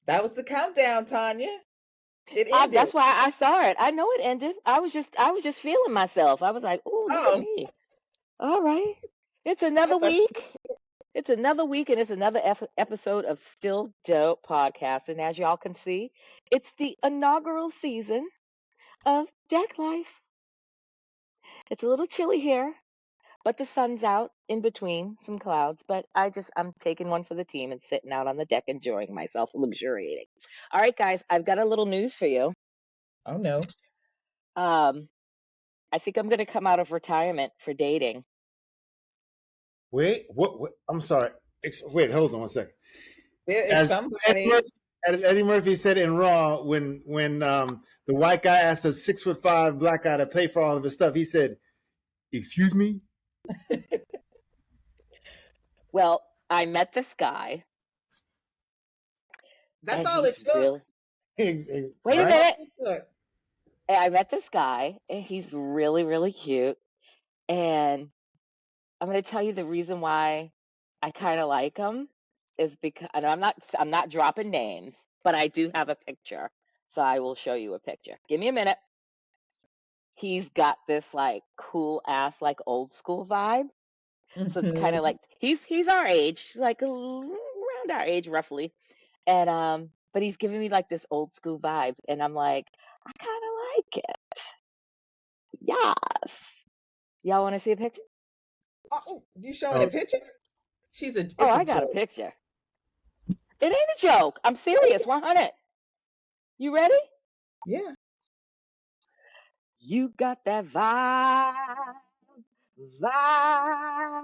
That was the countdown, Tanya. It ended. That's why I saw it. I know it ended. I was just feeling myself. I was like, "Ooh, look at me." All right. It's another week. It's another week, and it's another episode of Still Dope Podcast. And as y'all can see, it's the inaugural season of Deck Life. It's a little chilly here, but the sun's out in between some clouds. But I'm taking one for the team and sitting out on the deck enjoying myself, luxuriating. All right, guys, I've got a little news for you. Oh, no. I think I'm going to come out of retirement for dating. Wait, what? I'm sorry. Wait, hold on one second. There is somebody. Eddie Murphy said in Raw when the white guy asked a 6'5" black guy to pay for all of his stuff, he said, "Excuse me." Well, I met this guy. That's all it took. Wait a minute. I met this guy, and he's really, really cute. And I'm going to tell you the reason why I kind of like him is because, and I'm not dropping names, but I do have a picture, so I will show you a picture. Give me a minute. He's got this like cool ass, like old school vibe. So it's kind of like he's our age, like around our age roughly, and but he's giving me like this old school vibe, and I'm like, I kind of like it. Yes. Y'all want to see a picture? Oh, you showing a picture? I got a picture. It ain't a joke. I'm serious. 100. You ready? Yeah. You got that vibe. He's got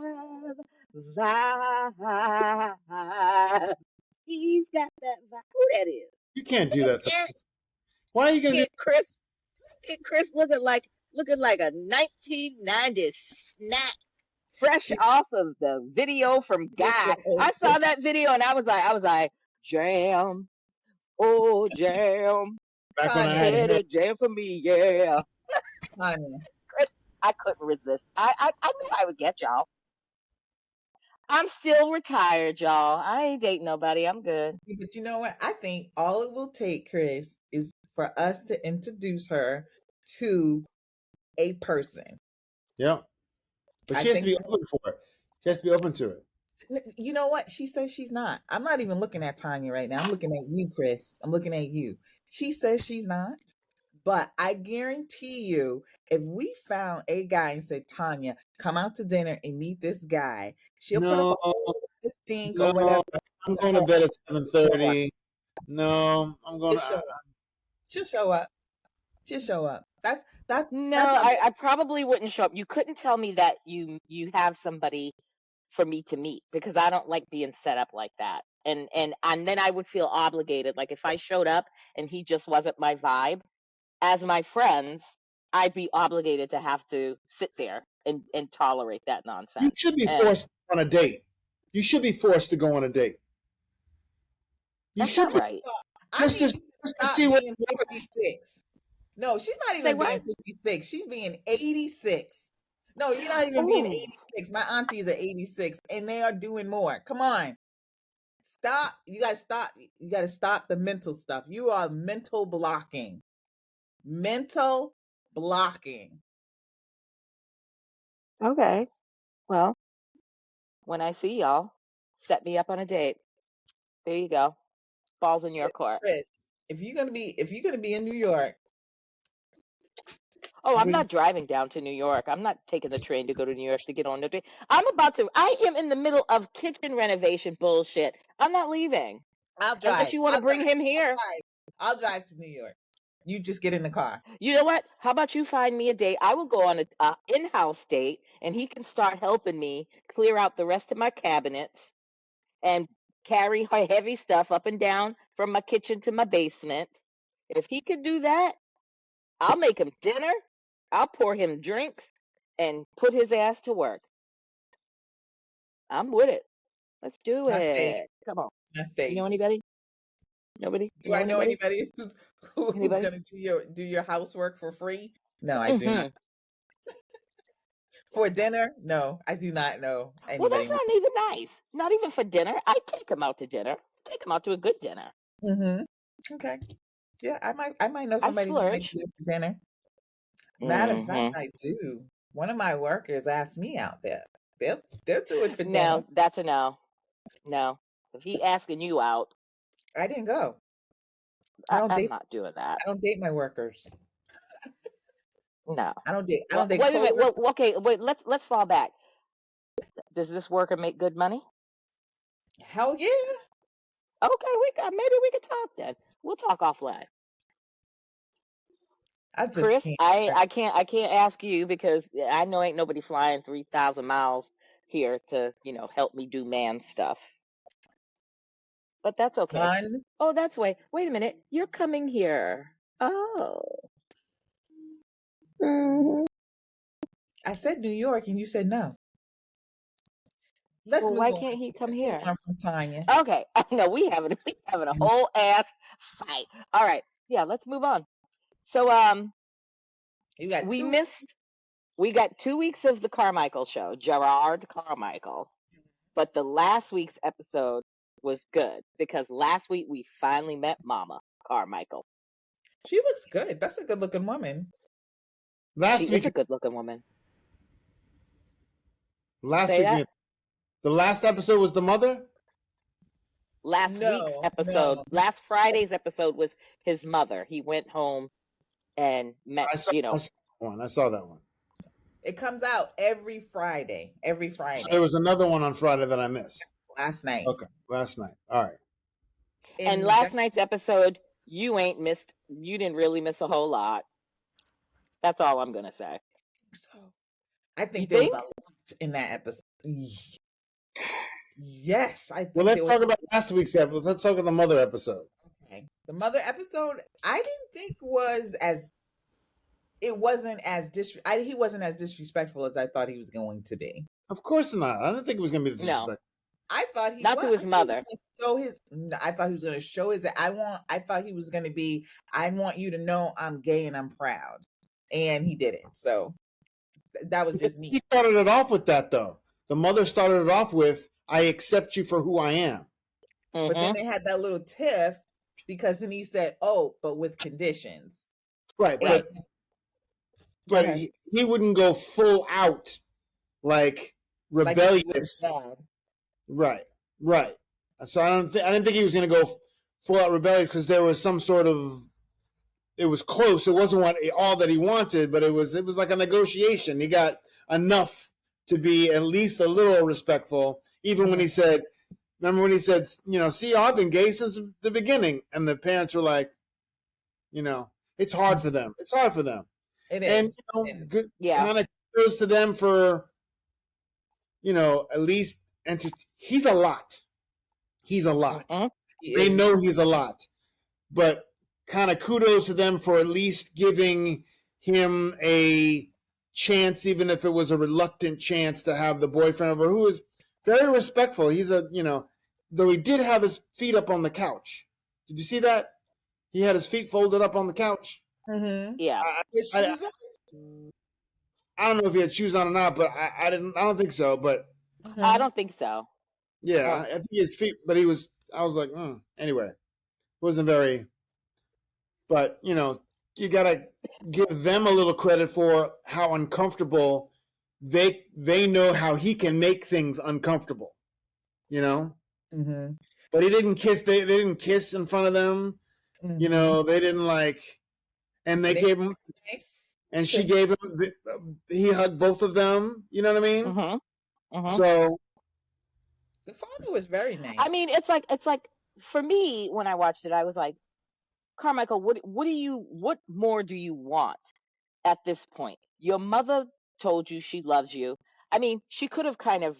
that vibe. Who that is? You can't do that. Why are you gonna do Chris? Chris looking like a 1990s snack, fresh off of the video from Guy. I saw that video and I was like, jam, oh jam. Back when I had a jam for me, yeah. Chris, I couldn't resist. I knew I would get y'all. I'm still retired, y'all. I ain't dating nobody. I'm good. But you know what? I think all it will take, Chris, is for us to introduce her to a person. Yeah. But she has to be open for it. She has to be open to it. You know what? She says she's not. I'm not even looking at Tanya right now. I'm looking at you, Chris. I'm looking at you. She says she's not. But I guarantee you, if we found a guy and said, Tanya, come out to dinner and meet this guy, she'll put up a stink or whatever. I'm going to bed at 7:30. No, I'm going to. She'll show up. She'll show up. I probably wouldn't show up. You couldn't tell me that you have somebody for me to meet because I don't like being set up like that. And then I would feel obligated. Like if I showed up and he just wasn't my vibe, as my friends, I'd be obligated to have to sit there and tolerate that nonsense. You should be forced on a date. You should be forced to go on a date. You should be. Right. Just to see what 56. No, she's not even being 56. She's being 86. No, you're not even being 86. My aunties are 86 and they are doing more. Come on. Stop. You got to stop. You got to stop the mental stuff. You are mental blocking. Mental blocking. Okay. Well, when I see y'all, set me up on a date. There you go. Ball's in your court. Chris, if you're gonna be in New York. Oh, I'm not driving down to New York. I'm not taking the train to go to New York to get on the date. I am in the middle of kitchen renovation bullshit. I'm not leaving. I'll drive. Unless you want to bring him here. I'll drive to New York. You just get in the car. You know what? How about you find me a date? I will go on an in-house date, and he can start helping me clear out the rest of my cabinets and carry her heavy stuff up and down from my kitchen to my basement. If he could do that, I'll make him dinner. I'll pour him drinks. and put his ass to work. I'm with it. Let's do My face. it. Come on. My You know face. anybody? Nobody? You Do I know know anybody? anybody who's Anybody? gonna do your housework for free? No, I do not. Mm-hmm. For dinner? No, I do not know Well, anybody. that's not even nice. Not even for dinner. I take him out to dinner. Take him out to a good dinner. Mm-hmm. Okay. Yeah, I might know I somebody who might splurge. do it for dinner. Matter of fact, Mm-hmm. I do. One of my workers asked me out there. They'll do it for dinner. No, that's a no. No. If he asking you out, I didn't go. I don't I'm date not doing that. I don't date my workers. No. I Well, don't date wait a minute. coworkers. Well, okay. Wait. Let's fall back. Does this worker make good money? Hell yeah. Okay, maybe we could talk then. We'll talk offline. I just Chris, can't. I can't ask you because I know ain't nobody flying 3,000 miles here to, help me do man stuff. But that's okay. None. Oh, that's why. Wait a minute. You're coming here. Oh. Mhm. I said New York and you said no. Let's Well, move why on. can't he come Let's move here? on from Tanya. Okay. No, we having a whole ass fight. All right. Yeah, let's move on. So You got we 2 weeks. missed we got 2 weeks of the Carmichael show, Jerrod Carmichael. But the last week's episode was good because last week we finally met Mama Carmichael. She looks good. That's a good looking woman. She Last is week, a good looking woman. last Say week, that? the last episode was the mother. Last week's No, episode, no. last Friday's episode was his mother. He went home and met, I saw that one. I saw that one. It comes out every Friday. Every So there Friday. was another one on Friday that I missed. Last night. Okay, last night. All right. and And last night's episode, you didn't really miss a whole lot. That's all I'm going to say. so I You think there was a think? lot in that episode. Yes, I Well, think let's there was. talk about last week's episode. Let's talk about the mother episode. Okay. The mother episode, I didn't think was as it wasn't as he wasn't as disrespectful as I thought he was going to be. Of course not. I didn't think it was going to be No, disrespectful. I thought he not was. to his mother. I thought he was going to show his. I thought he was going to be. I want you to know I'm gay and I'm proud, and he didn't. So that was just me. He started it off with that, though. The mother started it off with, "I accept you for who I am." But then they had that little tiff because then he said, "Oh, but with conditions." Right, Right. but he wouldn't go full out like rebellious. Right. So I didn't think he was going to go full out rebellious because there was some sort of. It was close. It wasn't all that he wanted, but it was like a negotiation. He got enough to be at least a little respectful, even when he said, remember when he said, see, I've been gay since the beginning. And the parents were like, it's hard for them. It's hard for them. It is. And, It is. Yeah. kind of goes to them for, at least, he's a lot. He's a lot. They know he's a lot. But kind of kudos to them for at least giving him a chance, even if it was a reluctant chance to have the boyfriend over, who is very respectful. He's though he did have his feet up on the couch. Did you see that? He had his feet folded up on the couch. Mm-hmm. Yeah. I don't know if he had shoes on or not, but I don't think so. But I don't think so. yeah, I think his feet. But I was like, anyway, wasn't very. But you gotta give them a little credit for how uncomfortable they know how he can make things uncomfortable. Mm-hmm. But he didn't kiss. They didn't kiss in front of them. Mm-hmm. They didn't and they gave him. Nice. And she gave him. He hugged both of them. You know what I mean? Mm-hmm. Mm-hmm. So the father was very nice. I mean, it's like for me when I watched it, I was like, Carmichael, what more do you want at this point? Your mother told you she loves you. I mean, she could have kind of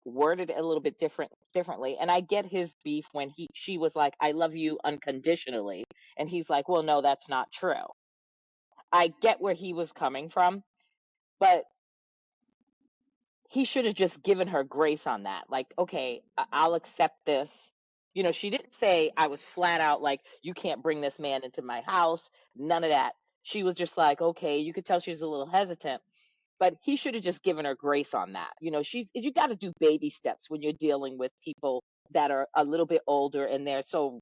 worded it a little bit differently. And I get his beef when she was like, I love you unconditionally. And he's like, well, no, that's not true. I get where he was coming from, but he should have just given her grace on that. Like, okay, I'll accept this. She didn't say I was flat out like, you can't bring this man into my house. None of that. She was just like, okay, you could tell she was a little hesitant, but he should have just given her grace on that. You got to do baby steps when you're dealing with people that are a little bit older and they're so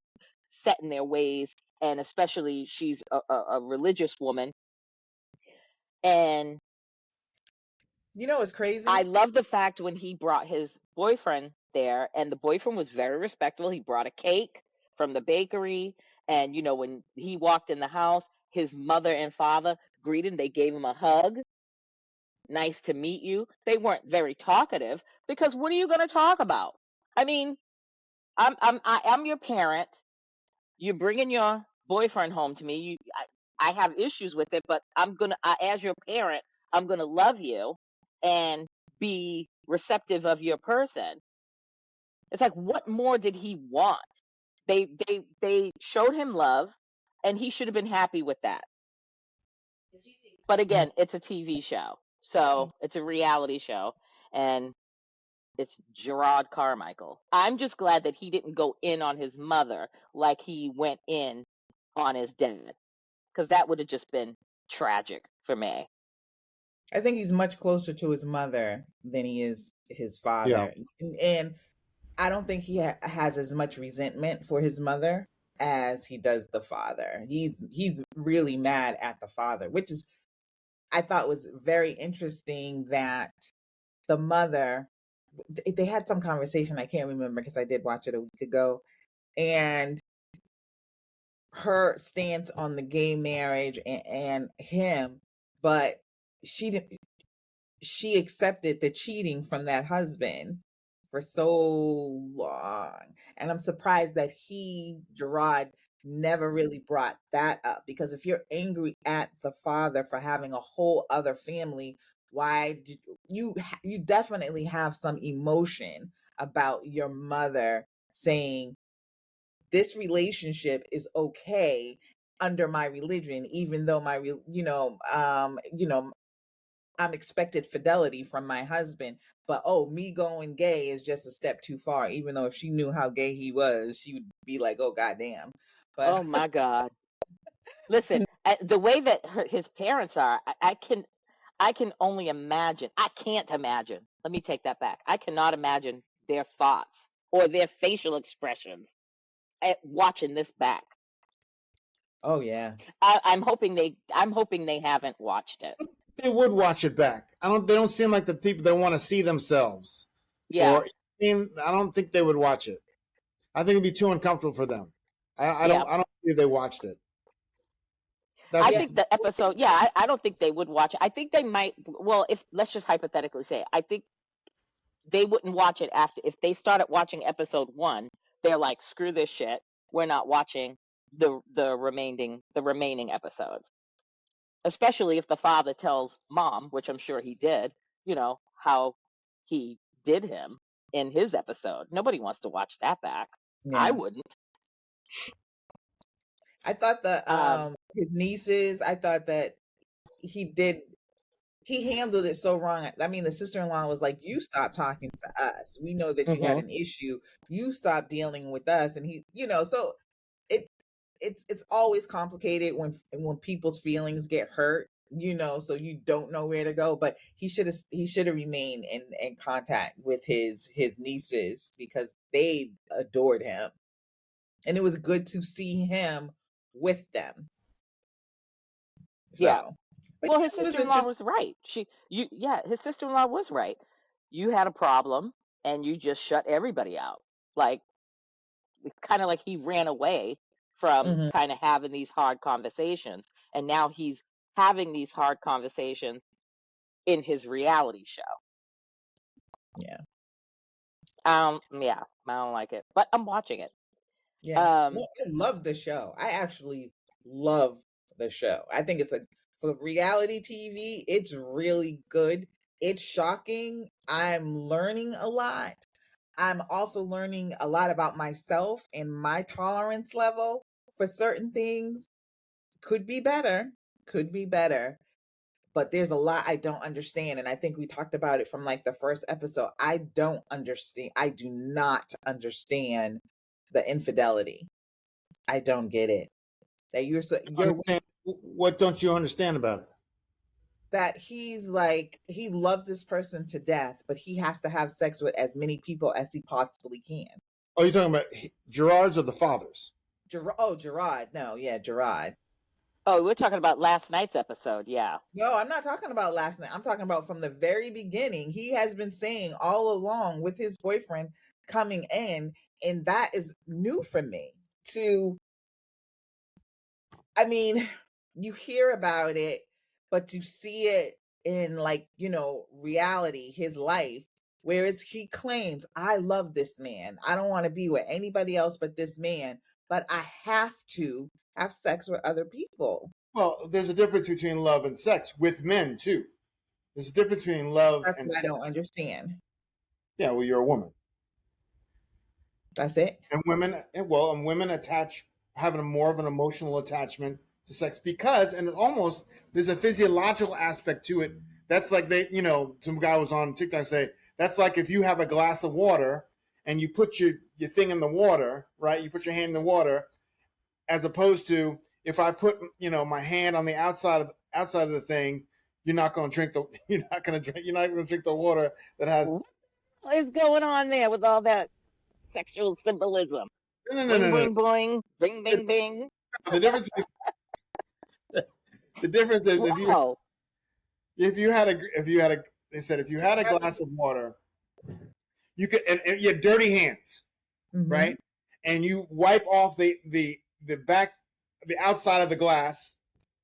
set in their ways. And especially she's a religious woman. And it's crazy. I love the fact when he brought his boyfriend there, and the boyfriend was very respectful. He brought a cake from the bakery. And, when he walked in the house, his mother and father greeted him. They gave him a hug. Nice to meet you. They weren't very talkative because what are you going to talk about? I mean, I'm your parent. You're bringing your boyfriend home to me. I have issues with it, but as your parent, I'm gonna love you and be receptive of your person. It's like, what more did he want? They showed him love, and he should have been happy with that. But again, it's a TV show, so it's a reality show, and it's Jerrod Carmichael. I'm just glad that he didn't go in on his mother like he went in on his dad, because that would have just been tragic for me. I think he's much closer to his mother than he is his father. Yeah. And I don't think he has as much resentment for his mother as he does the father. He's really mad at the father, which is, I thought was very interesting that the mother, they had some conversation, I can't remember because I did watch it a week ago, and her stance on the gay marriage and him, but she accepted the cheating from that husband for so long. And I'm surprised that Jerrod, never really brought that up, because if you're angry at the father for having a whole other family, why did you definitely have some emotion about your mother saying this relationship is okay under my religion, even though I'm expected fidelity from my husband, but me going gay is just a step too far. Even though if she knew how gay he was, she would be like, "Oh goddamn!" But Oh my God! Listen, the way that his parents are, I can only imagine. I can't imagine. Let me take that back. I cannot imagine their thoughts or their facial expressions at watching this back. oh yeah, I'm hoping they haven't watched it. They would watch it back. They don't seem like the people that want to see themselves. Yeah. I don't think they would watch it. I think it'd be too uncomfortable for them. I Yeah. don't believe they watched it. I think the episode, I don't think they would watch it. I think they might, well, let's just hypothetically say, I think they wouldn't watch it if they started watching episode 1, they're like, screw this shit. We're not watching the remaining episodes. Especially if the father tells mom, which I'm sure he did, how he did him in his episode. Nobody wants to watch that back. Yeah. I wouldn't. I thought his nieces, I thought that he handled it so wrong. I mean, the sister-in-law was like, "You stop talking to us. We know that you had an issue. You stop dealing with us." And he, so it's always complicated when people's feelings get hurt, so you don't know where to go. But he should have remained in contact with his nieces, because they adored him, and it was good to see him with them. So, yeah. Well, his sister-in-law was right. His sister-in-law was right. You had a problem and you just shut everybody out. Like, kind of like he ran away from kind of having these hard conversations, and now he's having these hard conversations in his reality show. Yeah. I don't like it, but I'm watching it. Yeah. I love the show. I actually love the show. I think for reality TV, it's really good. It's shocking. I'm learning a lot. I'm also learning a lot about myself and my tolerance level for certain things. Could be better. but there's a lot I don't understand. And I think we talked about it from like the first episode. I don't understand. I do not understand the infidelity. I don't get it. That you're what don't you understand about it? That he's like, he loves this person to death, but he has to have sex with as many people as he possibly can. Oh, you're talking about Jerrod's or the father's? Jerrod. No, yeah, Jerrod. Oh, we're talking about last night's episode, yeah. No, I'm not talking about last night. I'm talking about from the very beginning. He has been saying all along with his boyfriend coming in, and that is new for me. I mean, you hear about it, but to see it in like, reality, his life, whereas he claims, I love this man. I don't want to be with anybody else but this man, but I have to have sex with other people. Well, there's a difference between love and sex with men too. There's a difference between love and sex. I don't understand. Yeah, well, you're a woman. That's it. And women having more of an emotional attachment to sex because, and almost there's a physiological aspect to it. That's like some guy was on TikTok say that's like if you have a glass of water and you put your thing in the water, right? You put your hand in the water, as opposed to if I put my hand on the outside of the thing, you're not going to drink the water that has. What is going on there with all that sexual symbolism? No. Boing, boing, bing, bing, bing. The difference is if you had a glass of water, you could and you had dirty hands, right? And you wipe off the outside of the glass.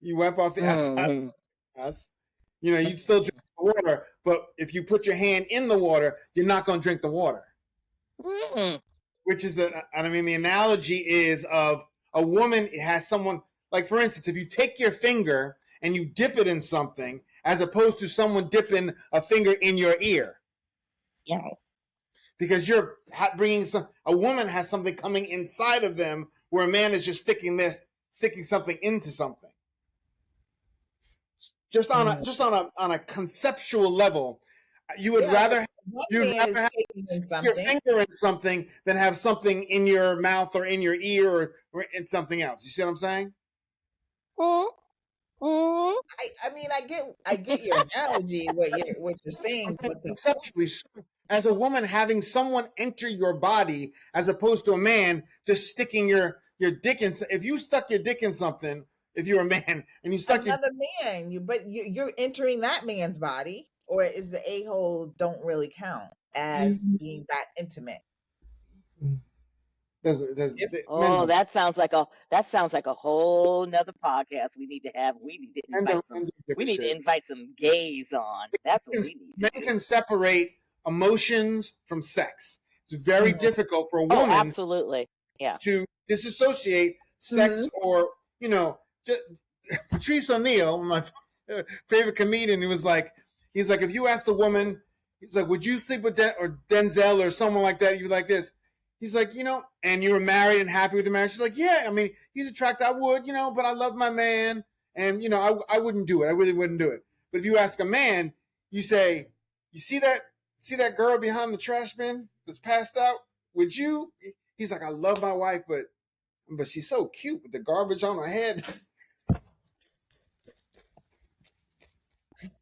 You wipe off the outside of the glass. You'd still drink the water, but if you put your hand in the water, you're not going to drink the water. Which is the analogy is of a woman has someone, like for instance, if you take your finger and you dip it in something, as opposed to someone dipping a finger in your ear. Yeah. Because you're bringing a woman has something coming inside of them, where a man is just sticking something into something. Just on a conceptual level, you would rather have your finger in something than have something in your mouth or in your ear or in something else. You see what I'm saying? I get your analogy, what you're saying, but conceptually, as a woman having someone enter your body as opposed to a man just sticking your dick in. If you stuck your dick in something, if you're a man and you stuck another man, you're entering that man's body, or is the a-hole don't really count as being that intimate? That sounds like a whole nother podcast we need to have. We need to invite some gays on. That's what we need to do. Men can separate emotions from sex. It's very difficult for a woman absolutely. Yeah. To disassociate sex or, Patrice O'Neal, my favorite comedian, he's like, if you asked a woman, he's like, would you sleep with Denzel or someone like that? You're like this. He's like, and you were married and happy with the marriage. She's like, yeah, I mean, he's attractive. I would, but I love my man. And, I wouldn't do it. I really wouldn't do it. But if you ask a man, you say, you see that girl behind the trash bin that's passed out? Would you? He's like, I love my wife, but she's so cute with the garbage on her head.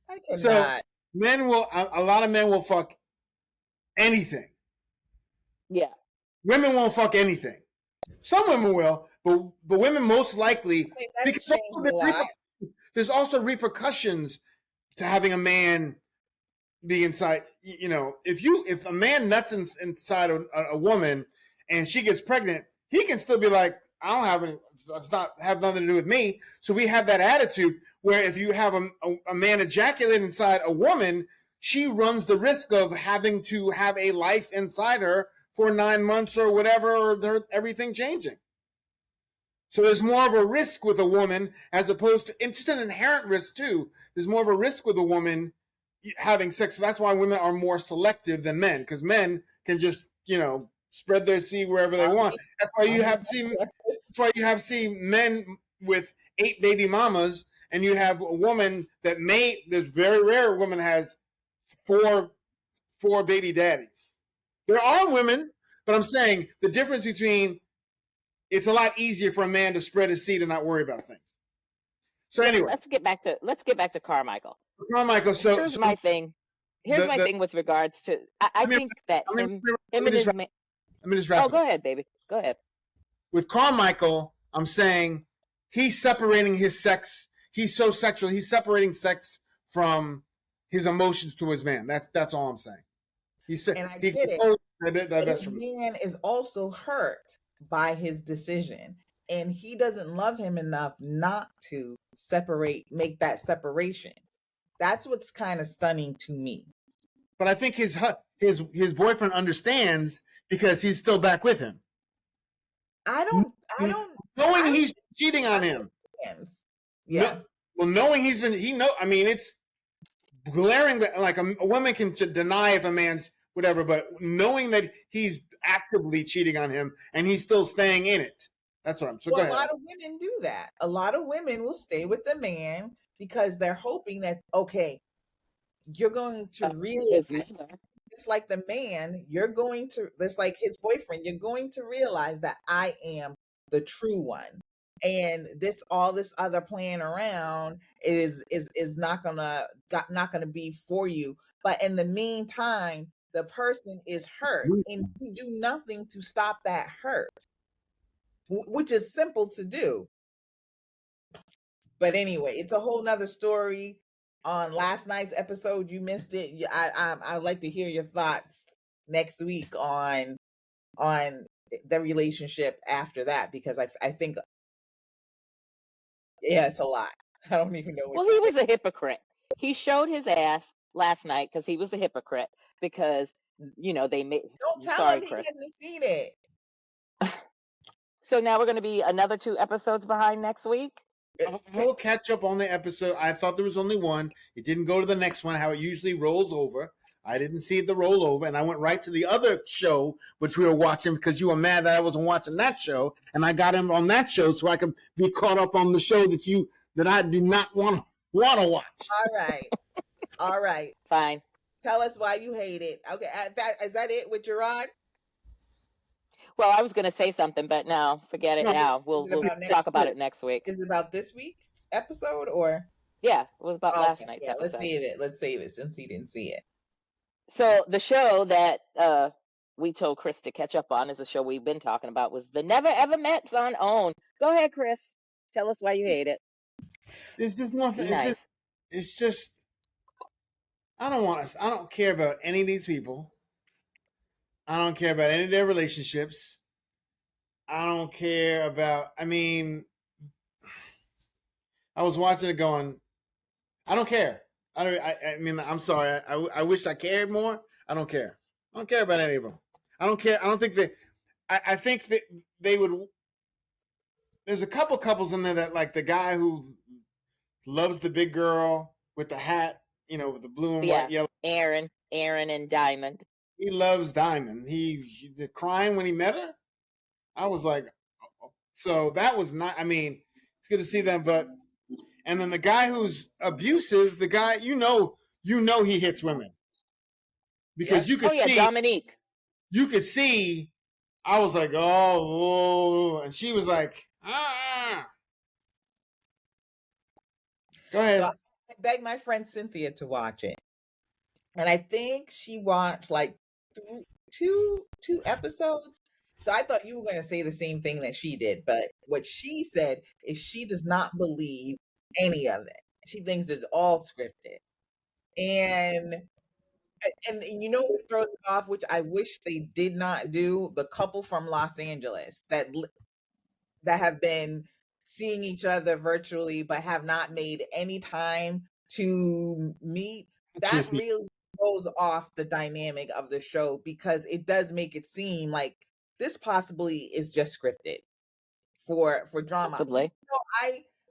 I cannot. So a lot of men will fuck anything. Yeah. Women won't fuck anything. Some women will, but women most likely, because there's also repercussions to having a man be inside. If a man nuts inside a woman and she gets pregnant, he can still be like, I don't have any. It's not have nothing to do with me. So we have that attitude where if you have a man ejaculate inside a woman, she runs the risk of having to have a life inside her for 9 months or whatever, or everything changing. So there's more of a risk with a woman as opposed to, it's just an inherent risk too. There's more of a risk with a woman having sex. So that's why women are more selective than men, because men can just, spread their seed wherever they want. That's why you have seen men with 8 baby mamas and you have a woman that there's very rare a woman has four baby daddies. There are women, but I'm saying the difference between it's a lot easier for a man to spread his seed and not worry about things. So anyway, let's get back to Carmichael. Carmichael. Here's my thing. Here's my thing with regards to. I think that him and his man. Let me just wrap. Oh, go ahead, baby. Go ahead. With Carmichael, I'm saying he's separating his sex. He's so sexual. He's separating sex from his emotions to his man. That's all I'm saying. He said, and I get it. But his man is also hurt by his decision, and he doesn't love him enough not to make that separation. That's what's kind of stunning to me. But I think his boyfriend understands because he's still back with him. I don't knowing he's cheating on him. Yeah. Knowing it's glaring that like a woman can deny if a man's whatever, but knowing that he's actively cheating on him and he's still staying in it. That's what I'm saying. A lot of women do that. A lot of women will stay with the man because they're hoping that, okay, you're going to realize, just like the man, just like his boyfriend, you're going to realize that I am the true one. And all this other playing around is not gonna be for you. But in the meantime, the person is hurt, and you do nothing to stop that hurt, which is simple to do. But anyway, it's a whole nother story. On last night's episode, you missed it. I'd like to hear your thoughts next week on the relationship after that, because I think, yeah, it's a lot. I don't even know. Well, he was a hypocrite. He showed his ass last night because he was a hypocrite. Because they made. Don't tell him he hasn't seen it. So now we're going to be another 2 episodes behind next week. We'll catch up on the episode. I thought there was only one. It didn't go to the next one, how it usually rolls over. I didn't see the rollover, and I went right to the other show, which we were watching because you were mad that I wasn't watching that show, and I got him on that show so I could be caught up on the show that I do not want to watch. All right. Fine. Tell us why you hate it. Okay, is that it with Jerrod? Well, I was going to say something, but no, forget it now. We'll talk about it next week. Is it about this week's episode or? Yeah, it was about last night's episode. Let's save it since he didn't see it. So the show that we told Chris to catch up on is a show we've been talking about, was The Never Ever Mets on OWN. Go ahead, Chris. Tell us why you hate it. It's just nothing. Nice. It's just I don't care about any of these people. I don't care about any of their relationships. I don't care about, I was watching it going, I don't care. I'm sorry. I wish I cared more. I don't care. I don't care about any of them. I don't care. I don't think that, I think that they would, there's a couple couples in there that, like the guy who loves the big girl with the hat, with the blue and white, yellow. Aaron and Diamond. He loves Diamond. He crying when he met her. I was like, so that was not. It's good to see them, and then the guy who's abusive, the guy you know he hits women because you could see Dominique. You could see. I was like, oh, and she was like, Go ahead. So I begged my friend Cynthia to watch it, and I think she watched like two episodes. So I thought you were going to say the same thing that she did, but what she said is she does not believe any of it. She thinks it's all scripted, and what throws me off, which I wish they did not do, the couple from Los Angeles that have been seeing each other virtually but have not made any time to meet. That really throws off the dynamic of the show, because it does make it seem like this possibly is just scripted for drama. Possibly.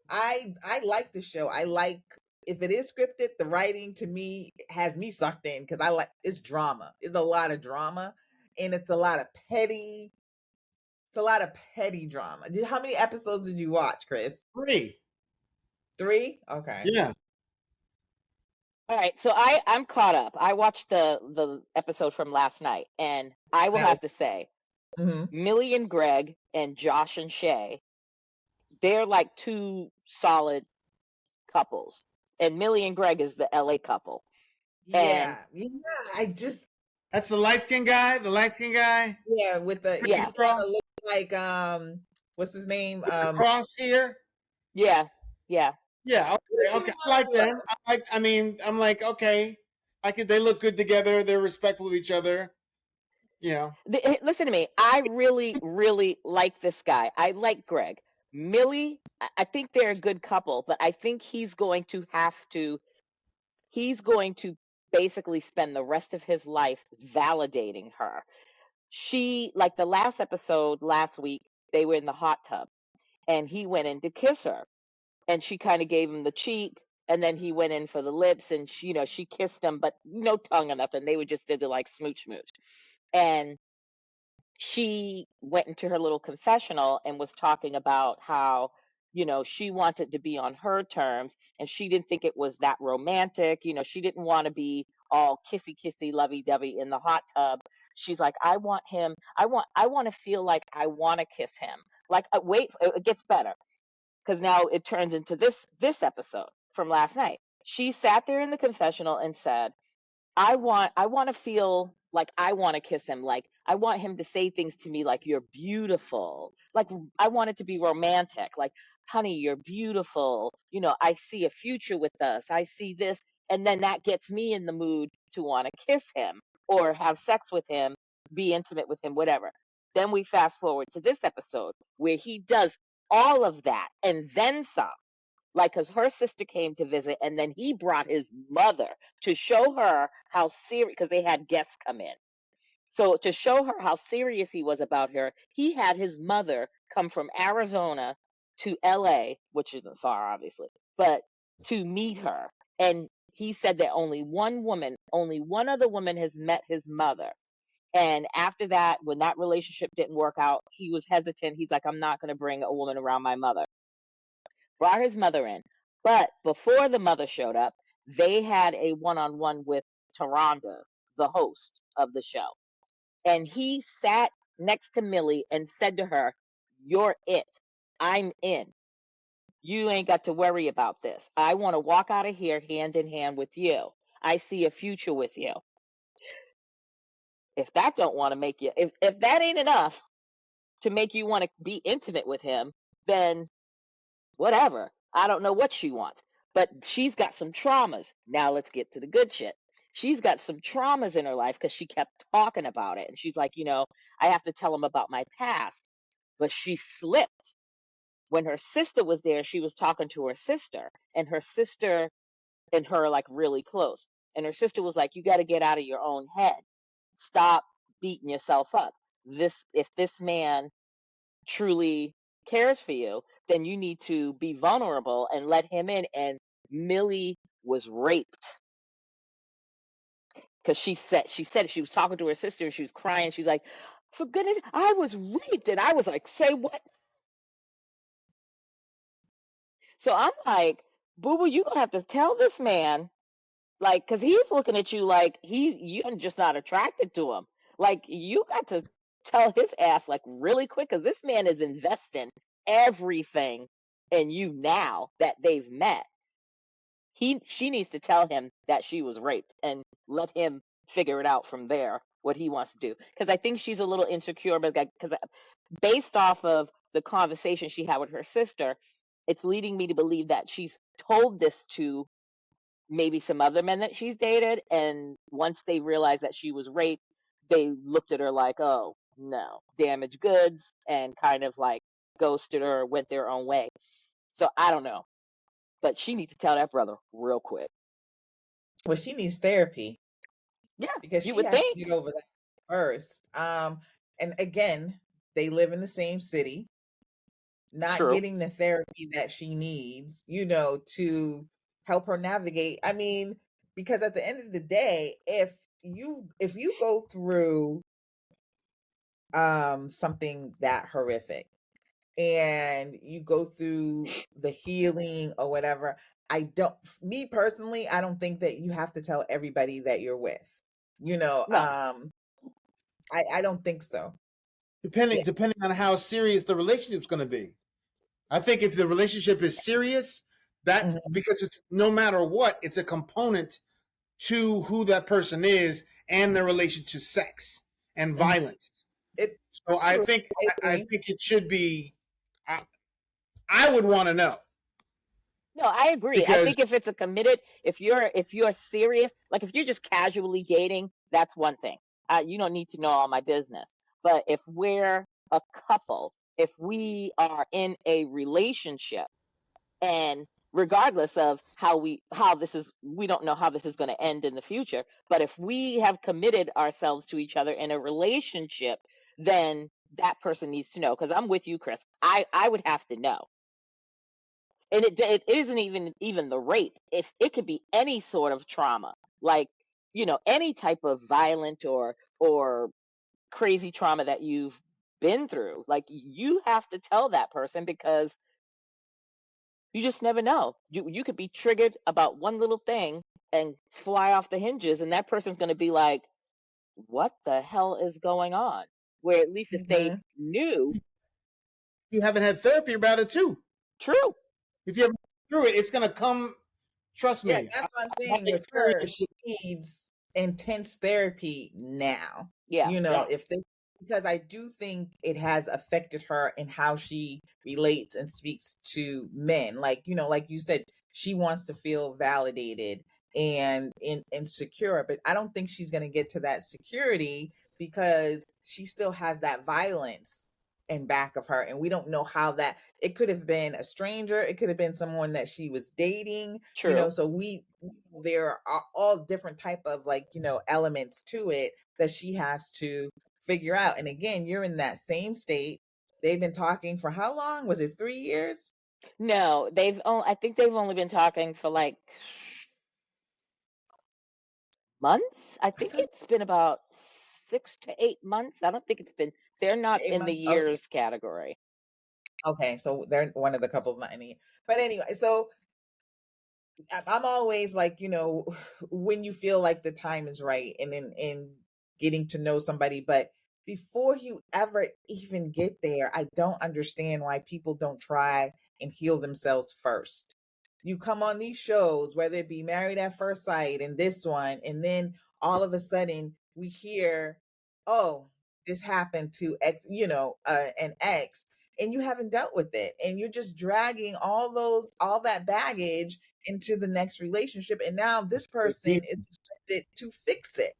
I like the show. I like, if it is scripted, the writing to me has me sucked in, because it's drama. It's a lot of drama, and it's a lot of petty. It's a lot of petty drama. How many episodes did you watch, Chris? 3. 3? Okay. Yeah. All right, so I'm caught up. I watched the episode from last night, and I will That was have to say, mm-hmm. Millie and Greg and Josh and Shay, they're like two solid couples. And Millie and Greg is the LA couple. And Yeah, I just That's the light skinned guy. The light skinned guy. yeah, with the he yeah, kind of looks like what's his name? With the cross here. yeah, yeah. Yeah. Okay. Okay. I like them. I mean, I'm like, okay. They look good together. They're respectful of each other. Yeah. Listen to me. I really, really like this guy. I like Greg. Millie, I think they're a good couple, but I think he's going to basically spend the rest of his life validating her. She, like the last episode last week, they were in the hot tub and he went in to kiss her and she kind of gave him the cheek. And then he went in for the lips and she kissed him, but no tongue or nothing. They were just did the like smooch smooch. And she went into her little confessional and was talking about how she wanted to be on her terms and she didn't think it was that romantic. She didn't want to be all kissy kissy lovey dovey in the hot tub. She's like, I want to feel like I want to kiss him. Like, wait, it gets better, because now it turns into this episode from last night. She sat there in the confessional and said, I want to feel like I want to kiss him. Like, I want him to say things to me like, you're beautiful. Like, I want it to be romantic. Like, honey, you're beautiful. I see a future with us. I see this. And then that gets me in the mood to want to kiss him or have sex with him, be intimate with him, whatever. Then we fast forward to this episode where he does all of that and then some. Like, because her sister came to visit and then he brought his mother to show her how serious, because they had guests come in. So to show her how serious he was about her, he had his mother come from Arizona to LA, which isn't far, obviously, but to meet her. And he said that only one other woman has met his mother. And after that, when that relationship didn't work out, he was hesitant. He's like, I'm not going to bring a woman around my mother. Brought his mother in. But before the mother showed up, they had a one-on-one with Taronda, the host of the show. And he sat next to Millie and said to her, you're it. I'm in. You ain't got to worry about this. I want to walk out of here hand in hand with you. I see a future with you. If that don't want to make you, if that ain't enough to make you want to be intimate with him, then whatever. I don't know what she wants, but she's got some traumas. Now let's get to the good shit. She's got some traumas in her life because she kept talking about it. And she's like, I have to tell him about my past. But she slipped. When her sister was there, she was talking to her sister, and her sister and her like really close. And her sister was like, you got to get out of your own head. Stop beating yourself up. If this man truly cares for you, then you need to be vulnerable and let him in. And Millie was raped because she said she was talking to her sister and she was crying. She's like, for goodness, I was raped. And I was like, say what? So I'm like, boo boo, you gonna have to tell this man, like, because he's looking at you like you're just not attracted to him. Like, you got to tell his ass like really quick, because this man is investing everything in you now that they've met. She needs to tell him that she was raped and let him figure it out from there what he wants to do, because I think she's a little insecure, but because based off of the conversation she had with her sister, it's leading me to believe that she's told this to maybe some other men that she's dated, and once they realized that she was raped, they looked at her like, oh no, damaged goods, and kind of like ghosted her or went their own way. So I don't know, but she needs to tell that brother real quick. Well, she needs therapy. Yeah, because you she would has to think. get over that first. And again, they live in the same city, not True. getting the therapy that she needs, to help her navigate. I mean, because at the end of the day, if you go through something that horrific and you go through the healing or whatever, me personally, I don't think that you have to tell everybody that you're with. No. I don't think so. Depending on how serious the relationship's going to be. I think if the relationship is serious, because it's, no matter what, it's a component to who that person is and their relation to sex and violence. So I think it should be. I would want to know. No, I agree. Because, I think if it's a committed, if you're serious, like if you're just casually dating, that's one thing. You don't need to know all my business. But if we're a couple, if we are in a relationship, and regardless of we don't know how this is going to end in the future, but if we have committed ourselves to each other in a relationship, then that person needs to know. Because I'm with you, Chris. I would have to know. And it isn't even the rape. It could be any sort of trauma, like, any type of violent or crazy trauma that you've been through. Like, you have to tell that person, because you just never know. You could be triggered about one little thing and fly off the hinges, and that person's going to be like, what the hell is going on? Where at least if they knew. You haven't had therapy about it too. True. If you haven't been through it, it's going to come. Trust me. Yeah, that's what I'm saying with her. She needs intense therapy now. Yeah. If this, because I do think it has affected her in how she relates and speaks to men. Like, like you said, she wants to feel validated and insecure, but I don't think she's going to get to that security because she still has that violence in back of her, and we don't know how that. It could have been a stranger, it could have been someone that she was dating. True. So there are all different type of, like, elements to it that she has to figure out. And again, you're in that same state. They've been talking for how long? Was it 3 years? No, I think they've only been talking for like months. I think it's been about 6 to 8 months. I don't think they're not in the years category. Okay, so they're one of the couples not in the. But anyway, so I'm always like, when you feel like the time is right, and in getting to know somebody, but before you ever even get there, I don't understand why people don't try and heal themselves first. You come on these shows, whether it be Married at First Sight and this one, and then all of a sudden we hear, oh, this happened to an ex, and you haven't dealt with it, and you're just dragging all that baggage into the next relationship, and now this person is expected to fix it.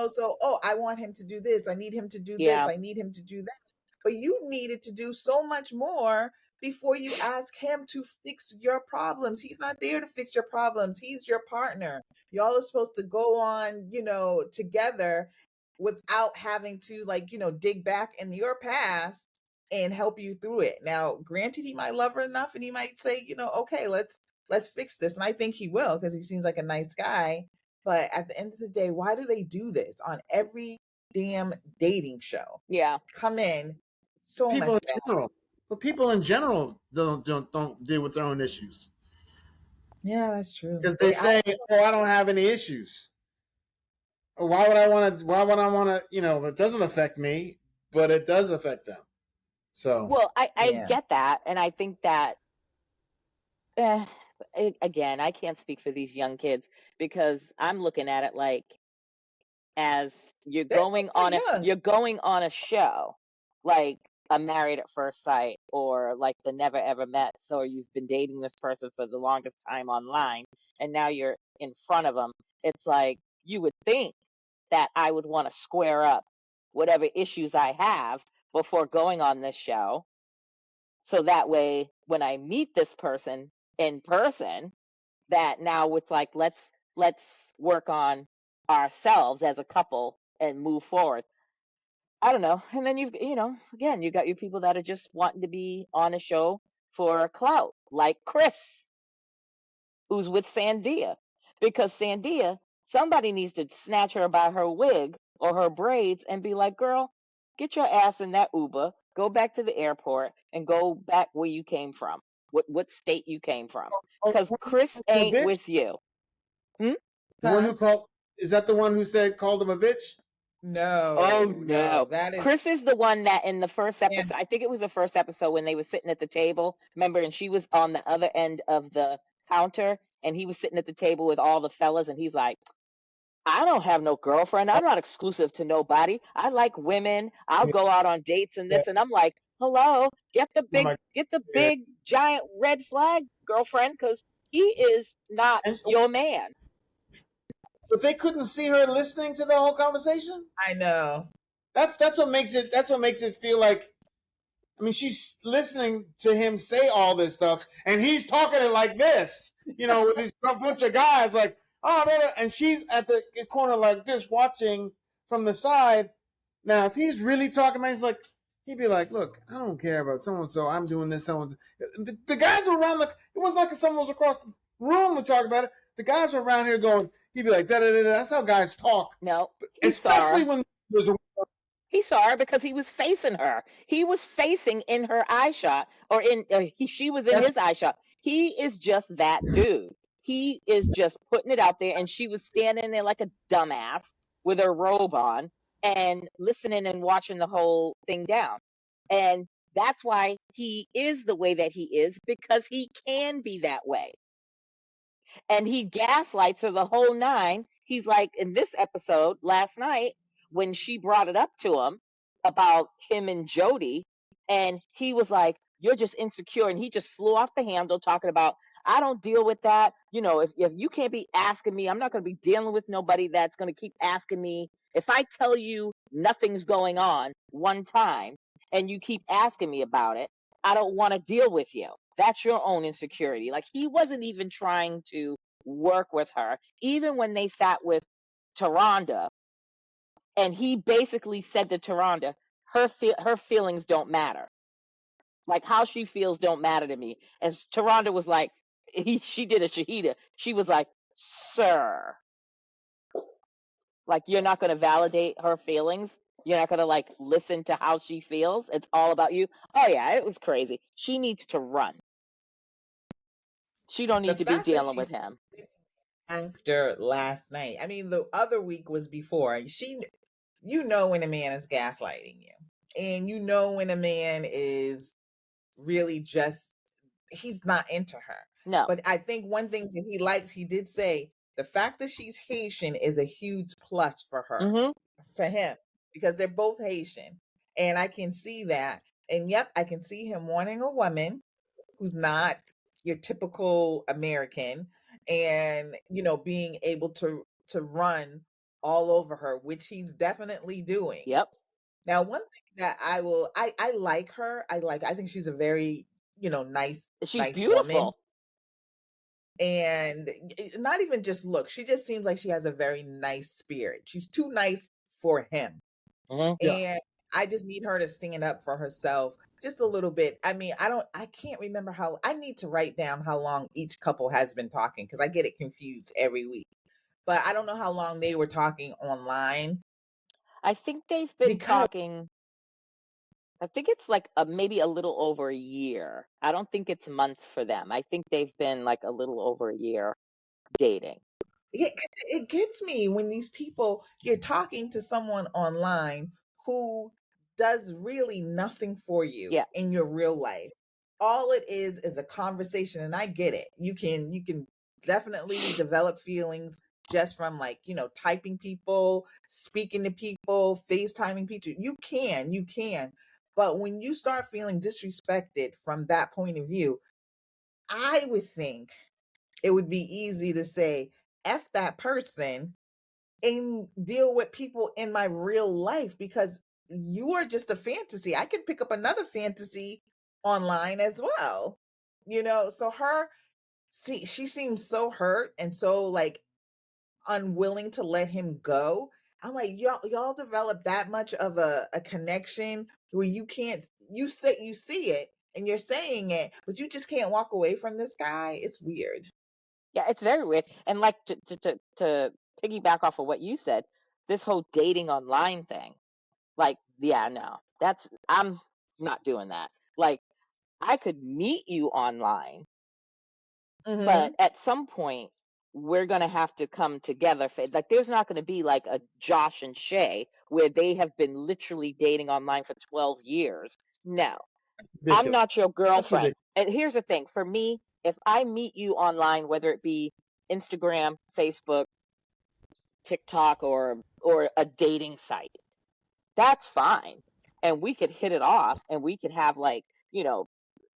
So, oh, I want him to do this, I need him to do this, I need him to do that. But you needed to do so much more before you ask him to fix your problems. He's not there to fix your problems. He's your partner. Y'all are supposed to go on, together without having to, like, dig back in your past and help you through it. Now, granted, he might love her enough and he might say, okay, let's fix this. And I think he will, because he seems like a nice guy. But at the end of the day, why do they do this on every damn dating show? Yeah. Come in so people much in general. But people in general don't deal with their own issues. Yeah, that's true. Because they say, "Oh, I don't have any issues." Why would I want to? Why would I want to? It doesn't affect me, but it does affect them. So, well, I get that, and I think that again, I can't speak for these young kids, because I'm looking at it like, as you're going on a show, like a Married at First Sight, or like the Never Ever Met, or you've been dating this person for the longest time online, and now you're in front of them. It's like, you would think that I would want to square up whatever issues I have before going on this show, so that way when I meet this person in person, that now it's like, let's work on ourselves as a couple and move forward. I don't know. And then again, you got your people that are just wanting to be on a show for clout, like Chris, who's with Sandia, because Sandia, somebody needs to snatch her by her wig or her braids and be like, girl, get your ass in that Uber, Go back to the airport and go back where you came from. What state you came from? Because Chris ain't with you. The one who called, is that the one who called him a bitch? No. Oh no. That is Chris is the one that in the first episode, I think it was the first episode when they were sitting at the table, remember, and she was on the other end of the counter and he was sitting at the table with all the fellas and he's like, I don't have no girlfriend. I'm not exclusive to nobody. I like women. I'll go out on dates and this. And I'm like, hello, get the big giant red flag, girlfriend, because he is not your man. But they couldn't see her listening to the whole conversation. I know. That's what makes it feel like. I mean, she's listening to him say all this stuff, and he's talking it like this, with these bunch of guys, like, oh, and she's at the corner like this, watching from the side. Now, if he's really talking, man, he'd be like, look, I don't care about so-and-so. I'm doing this, so-and-so. The guys were around, it wasn't like someone was across the room to talk about it. The guys were around here going, he'd be like, da-da-da-da. That's how guys talk. No, especially when there's a... He saw her because he was facing her. He was facing in her eye shot, or she was in his eye shot. He is just that dude. He is just putting it out there, and she was standing there like a dumbass with her robe on and listening and watching the whole thing down. And that's why he is the way that he is, because he can be that way. And he gaslights her the whole nine. He's like, in this episode last night, when she brought it up to him about him and Jody, and he was like, you're just insecure. And he just flew off the handle talking about, I don't deal with that. If you can't be asking me, I'm not going to be dealing with nobody that's going to keep asking me. If I tell you nothing's going on one time and you keep asking me about it, I don't want to deal with you. That's your own insecurity. Like, he wasn't even trying to work with her, even when they sat with Taronda, and he basically said to Taronda, her feelings don't matter. Like, how she feels don't matter to me. And Taronda was like, she did a Shahida. She was like, sir, like, you're not going to validate her feelings. You're not going to listen to how she feels. It's all about you. Oh yeah, it was crazy. She needs to run. She don't need to be dealing with him. After last night, I mean, the other week was before. When a man is gaslighting you, and when a man is really just, he's not into her. No. But I think one thing that he likes, he did say, the fact that she's Haitian is a huge plus for her, for him, because they're both Haitian. And I can see that. And yep, I can see him wanting a woman who's not your typical American, and being able to run all over her, which he's definitely doing. Yep. Now, one thing that I like her. I think she's a very nice, she's beautiful woman. And not even just look, she just seems like she has a very nice spirit. She's too nice for him. And I just need her to stand up for herself just a little bit. I mean, I can't remember I need to write down how long each couple has been talking, because I get it confused every week. But I don't know how long they were talking online. I think they've been talking, I think it's maybe a little over a year. I don't think it's months for them. I think they've been a little over a year dating. It gets me when these people, you're talking to someone online who does really nothing for you in your real life. All it is a conversation, and I get it. You can definitely develop feelings just from typing people, speaking to people, FaceTiming people. You can. But when you start feeling disrespected from that point of view, I would think it would be easy to say, F that person and deal with people in my real life, because you are just a fantasy. I can pick up another fantasy online as well. So she seems so hurt and so unwilling to let him go. I'm like, y'all develop that much of a connection where you see it and you're saying it, but you just can't walk away from this guy. It's weird. Yeah, it's very weird. And to piggyback off of what you said, this whole dating online thing, no, not doing that. Like, I could meet you online, but Mm-hmm. at some point we're going to have to come together. Like, there's not going to be like a Josh and Shay where they have been literally dating online for 12 years. No, I'm Ridiculous. not your That's girlfriend. ridiculous. And here's the thing, for me, if I meet you online, whether it be Instagram, Facebook, TikTok, or a dating site, that's fine. And we could hit it off, and we could have, like,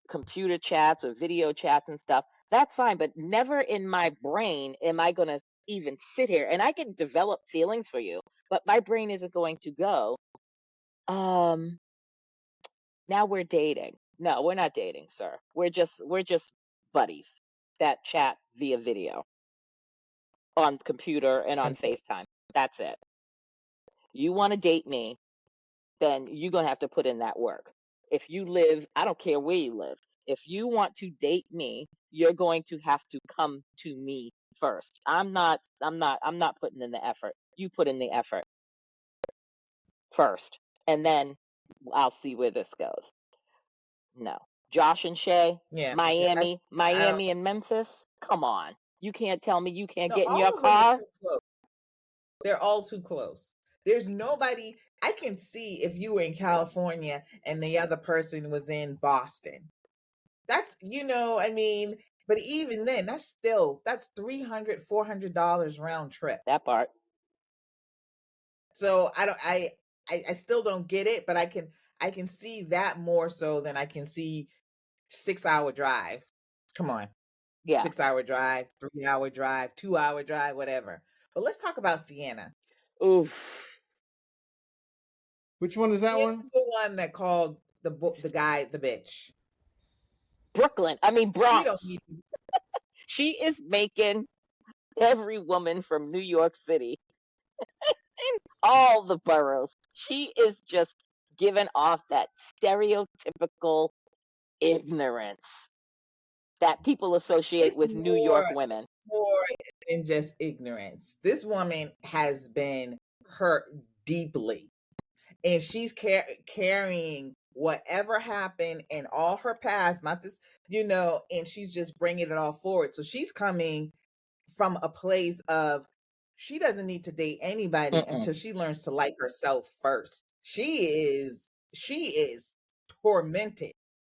computer chats or video chats and stuff. That's fine. But never in my brain am I going to even sit here, and I can develop feelings for you, but my brain isn't going to go, um, now we're dating. No, we're not dating, sir. We're just buddies that chat via video on computer and on FaceTime. That's it. You want to date me, then you're going to have to put in that work. If you live, I don't care where you live. If you want to date me, you're going to have to come to me first. I'm not putting in the effort. You put in the effort first, and then I'll see where this goes. No. Josh and Shay, Yeah, Miami, I don't. Miami and Memphis. Come on. You can't tell me you can't No, get in your all of them are car. too close. They're all too close. There's nobody. I can see if you were in California and the other person was in Boston. That's, I mean, but even then, that's $300, $400 round trip. That part. So I still don't get it, but I can see that more so than I can see 6 hour drive. Come on. Yeah. 6 hour drive, 3 hour drive, 2 hour drive, whatever. But let's talk about Sienna. Oof. Which one is that one? Sienna's the one that called the guy the bitch. Brooklyn. I mean, She Bronx. don't need to. She is making every woman from New York City, in all the boroughs, she is just giving off that stereotypical ignorance that people associate It's with New York women. more than just ignorance. This woman has been hurt deeply, and she's carrying whatever happened in all her past, not this, and she's just bringing it all forward. So she's coming from a place of she doesn't need to date anybody until she learns to like herself first. She is tormented.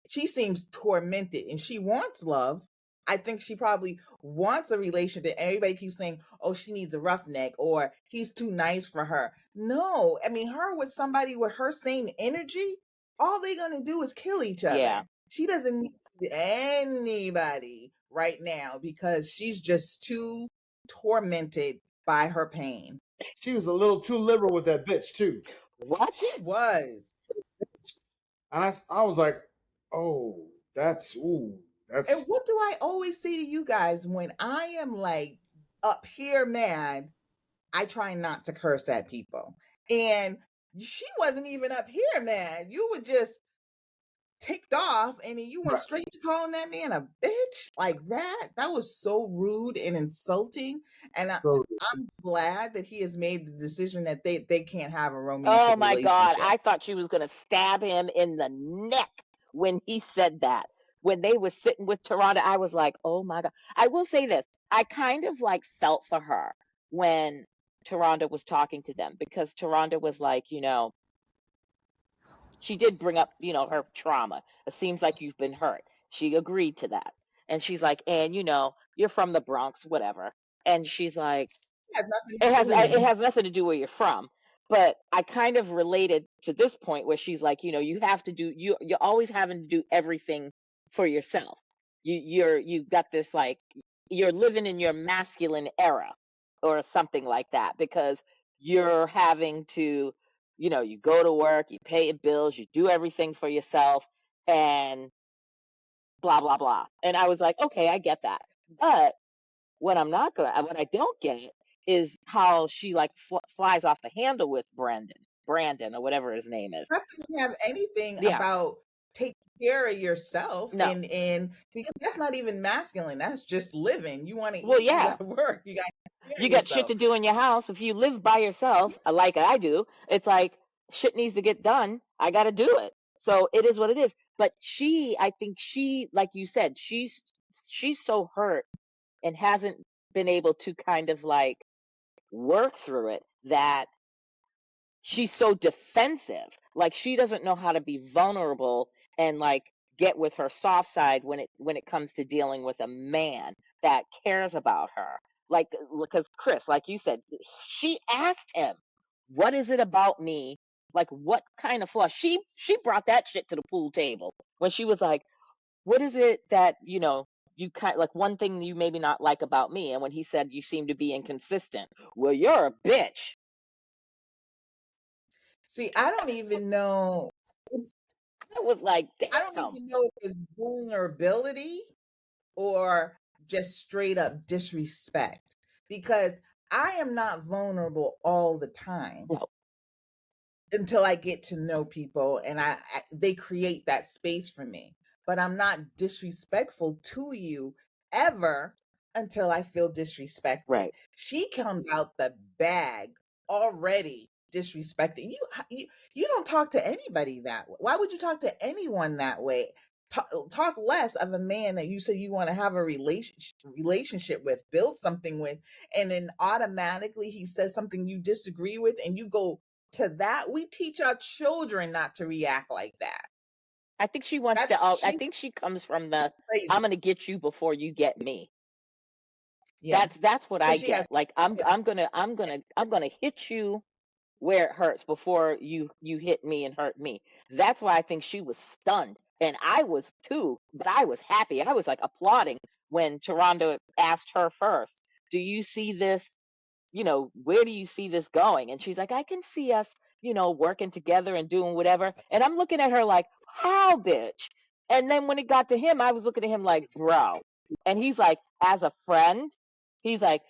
She seems tormented and she wants love. I think she probably wants a relationship. Everybody keeps saying, oh, she needs a roughneck or he's too nice for her. No, I mean, her with somebody with her same energy, all they're going to do is kill each other. Yeah. She doesn't need anybody right now because she's just too tormented by her pain. She was a little too liberal with that bitch too. What? She was. And I was like, oh, that's. And what do I always say to you guys when I am like up here mad? I try not to curse at people. And she wasn't even up here mad. You were just ticked off and then you went straight to calling that man a bitch like that. That was so rude and insulting. And I'm glad that he has made the decision that they can't have a romantic Oh my relationship. God. I thought she was going to stab him in the neck when he said that. When they were sitting with Taronda, I was like, oh my God. I will say this. I kind of like felt for her when Taronda was talking to them because Taronda was like, she did bring up, her trauma. It seems like you've been hurt. She agreed to that. And she's like, and you're from the Bronx, whatever. And she's like, it has nothing to do where you're from. But I kind of related to this point where she's like, you have to do, you're always having to do everything for yourself. You got this, like, you're living in your masculine era or something like that because you're having to, you go to work, you pay your bills, you do everything for yourself, and blah, blah, blah. And I was like, okay, I get that. But what I don't get is how she like flies off the handle with Brandon or whatever his name is. That doesn't have anything about taking care of yourself. No. And because that's not even masculine. That's just living. You want to eat, you got to work, you got shit to do in your house. If you live by yourself, like I do, it's like shit needs to get done. I got to do it. So it is what it is. But I think she, like you said, she's so hurt and hasn't been able to kind of like work through it, that she's so defensive. Like she doesn't know how to be vulnerable and like get with her soft side when it comes to dealing with a man that cares about her. Like, because Chris, like you said, she asked him, "What is it about me? Like, what kind of flaw?" She brought that shit to the pool table when she was like, "What is it that you kind like one thing you maybe not like about me?" And when he said, "You seem to be inconsistent," well, you're a bitch. See, I don't even know. I was like, I don't damn. even know if it's vulnerability or just straight up disrespect, because I am not vulnerable all the time No. until I get to know people and they create that space for me. But I'm not disrespectful to you ever until I feel disrespected. Right. She comes out the bag already disrespecting you don't talk to anybody that way. Why would you talk to anyone that way? Talk less of a man that you said you want to have a relationship with, build something with, and then automatically he says something you disagree with and you go to that. We teach our children not to react like that. I think she wants to. I think she comes from the crazy. "I'm going to get you before you get me." Yeah, that's what I get. Like I'm gonna hit you where it hurts before you hit me and hurt me. That's why I think she was stunned, and I was too. But I was happy. I was like applauding when Toronto asked her first, "Do you see this? Where do you see this going?" And she's like, "I can see us, working together and doing whatever." And I'm looking at her like, "How, bitch?" And then when it got to him, I was looking at him like, "Bro." And he's like, "As a friend," he's like,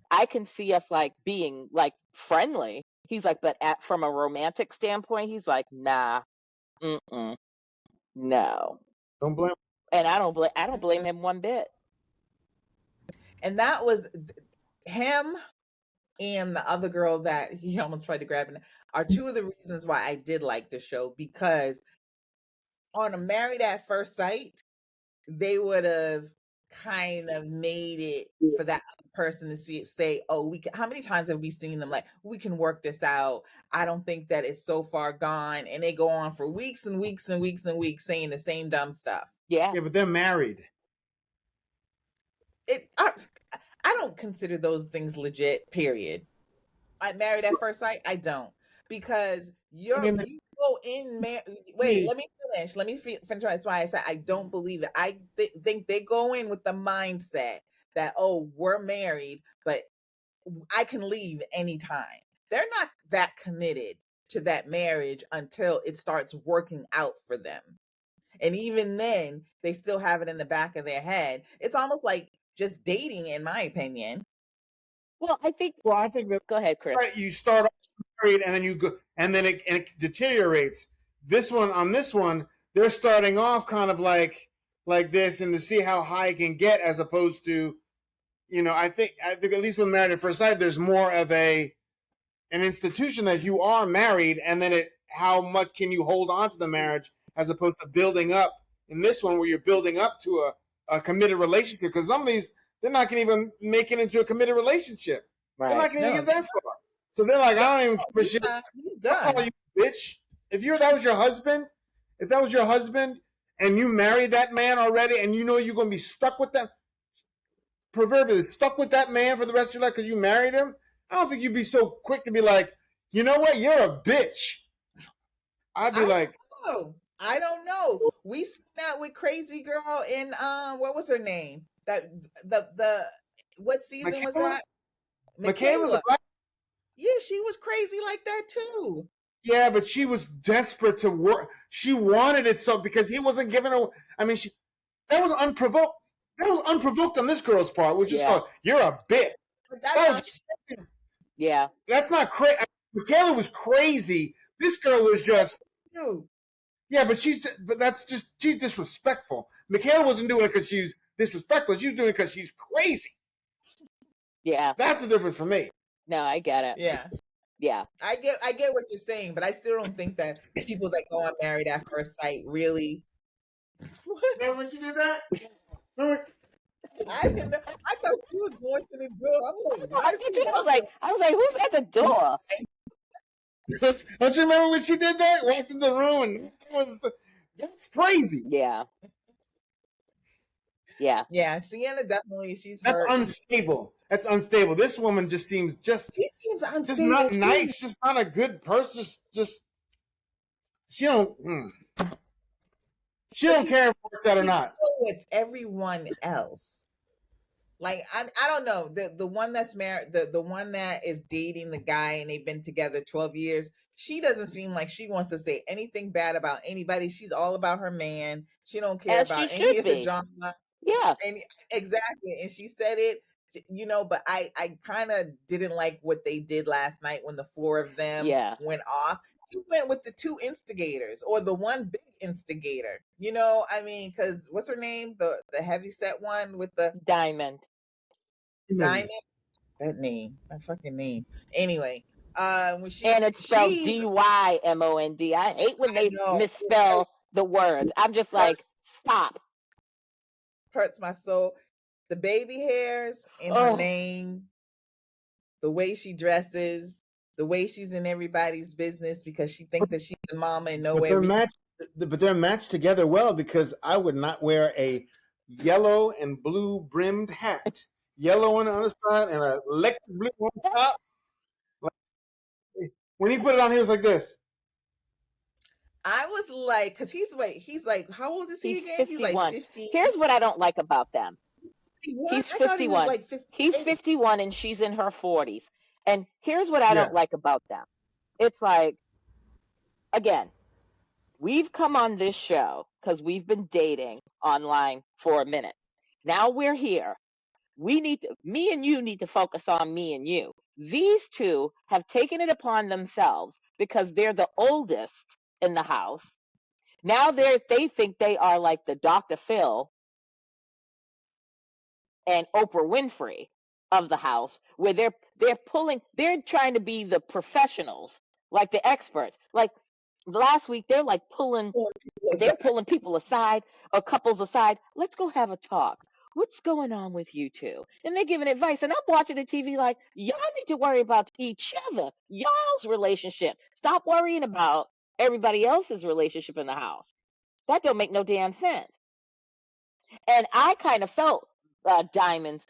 "I can see us like being like friendly." He's like, "But from a romantic standpoint," he's like, "Nah, no." Don't blame. And I don't blame him one bit. And that was him and the other girl that he almost tried to grab are two of the reasons why I did like the show, because on a Married at First Sight, they would have kind of made it for that person to say, "Oh, we can." How many times have we seen them like, "We can work this out. I don't think that it's so far gone," and they go on for weeks and weeks and weeks and weeks saying the same dumb stuff. Yeah. Yeah, but they're married. I don't consider those things legit. Period. I Married at First Sight. I don't, because you go in. Wait, let me finish. Let me finish. That's why I said I don't believe it. I think they go in with the mindset that, oh, we're married, but I can leave anytime. They're not that committed to that marriage until it starts working out for them. And even then, they still have it in the back of their head. It's almost like just dating, in my opinion. Well, I think that. Go ahead, Chris. Right, you start off married, and then you go, and then it deteriorates. This one, they're starting off kind of like this, and to see how high it can get, as opposed to, I think at least with Married at First Sight, there's more of an institution that you are married, and then how much can you hold on to the marriage, as opposed to building up in this one where you're building up to a committed relationship. Because some of these, they're not going to even make it into a committed relationship. Right. They're not going to get that far. So they're like, I don't even he's done. Oh, you bitch. If that was your husband, and you married that man already, and you know you're going to be stuck with them, proverbially stuck with that man for the rest of your life because you married him, I don't think you'd be so quick to be like, you know what, you're a bitch. I'd be like, I don't know. We seen that with Crazy Girl in what was her name? That the what season was that? Michaela. Yeah, she was crazy like that too. Yeah, but she was desperate to work. She wanted it so, because he wasn't giving her. I mean, that was unprovoked. That was unprovoked on this girl's part, which is called, you're a bitch. Yeah. That's not crazy. Michaela was crazy. This girl was just. Yeah, but she's disrespectful. Michaela wasn't doing it because she's disrespectful. She was doing it because she's crazy. Yeah. That's the difference for me. No, I get it. Yeah. Yeah. I get what you're saying, but I still don't think that people that go on Married at First Sight really. What? Remember when she did that? Remember? I didn't know. I thought she was going to the door. I'm like, why is I she was walking? like, who's at the door? Don't you remember when she did that? Walked in the room and that's crazy. Yeah. Yeah. Yeah, Sienna definitely. She's That's hurt. unstable. That's unstable. This woman just seems She seems just unstable. not nice. Just not a good person. Just she don't. She don't care if it works out or not. With everyone else. Like I don't know, the one that's married, the one that is dating the guy and they've been together 12 years, she doesn't seem like she wants to say anything bad about anybody. She's all about her man. She don't care As about she any should of the be. drama. Yeah. And exactly, and she said it, but I kind of didn't like what they did last night when the four of them went off. You went with the two instigators or the one big instigator. I mean, because what's her name? The heavy set one with the Diamond. That fucking name. Anyway, when and it's spelled Dymond. I hate when they misspell the words. I'm just like, stop. Hurts my soul. The baby hairs in her name, the way she dresses, the way she's in everybody's business because she thinks that she's the mama and But they're matched together well because I would not wear a yellow and blue brimmed hat, yellow on the other side and a electric blue on top. When he put it on, he was like this. I was like, because he's like, how old is he again? 51. He's like 50. Here's what I don't like about them. He's 51. Like 50. He's 51 and she's in her 40s. And here's what I don't like about them. It's like, again, we've come on this show because we've been dating online for a minute. Now we're here. Me and you need to focus on me and you. These two have taken it upon themselves because they're the oldest in the house. Now they think they are like the Dr. Phil and Oprah Winfrey of the house, where they're trying to be the professionals, like the experts. Like last week, they're pulling people aside or couples aside. Let's go have a talk. What's going on with you two? And they're giving advice. And I'm watching the TV like, y'all need to worry about each other, y'all's relationship. Stop worrying about everybody else's relationship in the house. That don't make no damn sense. And I kind of felt Diamond's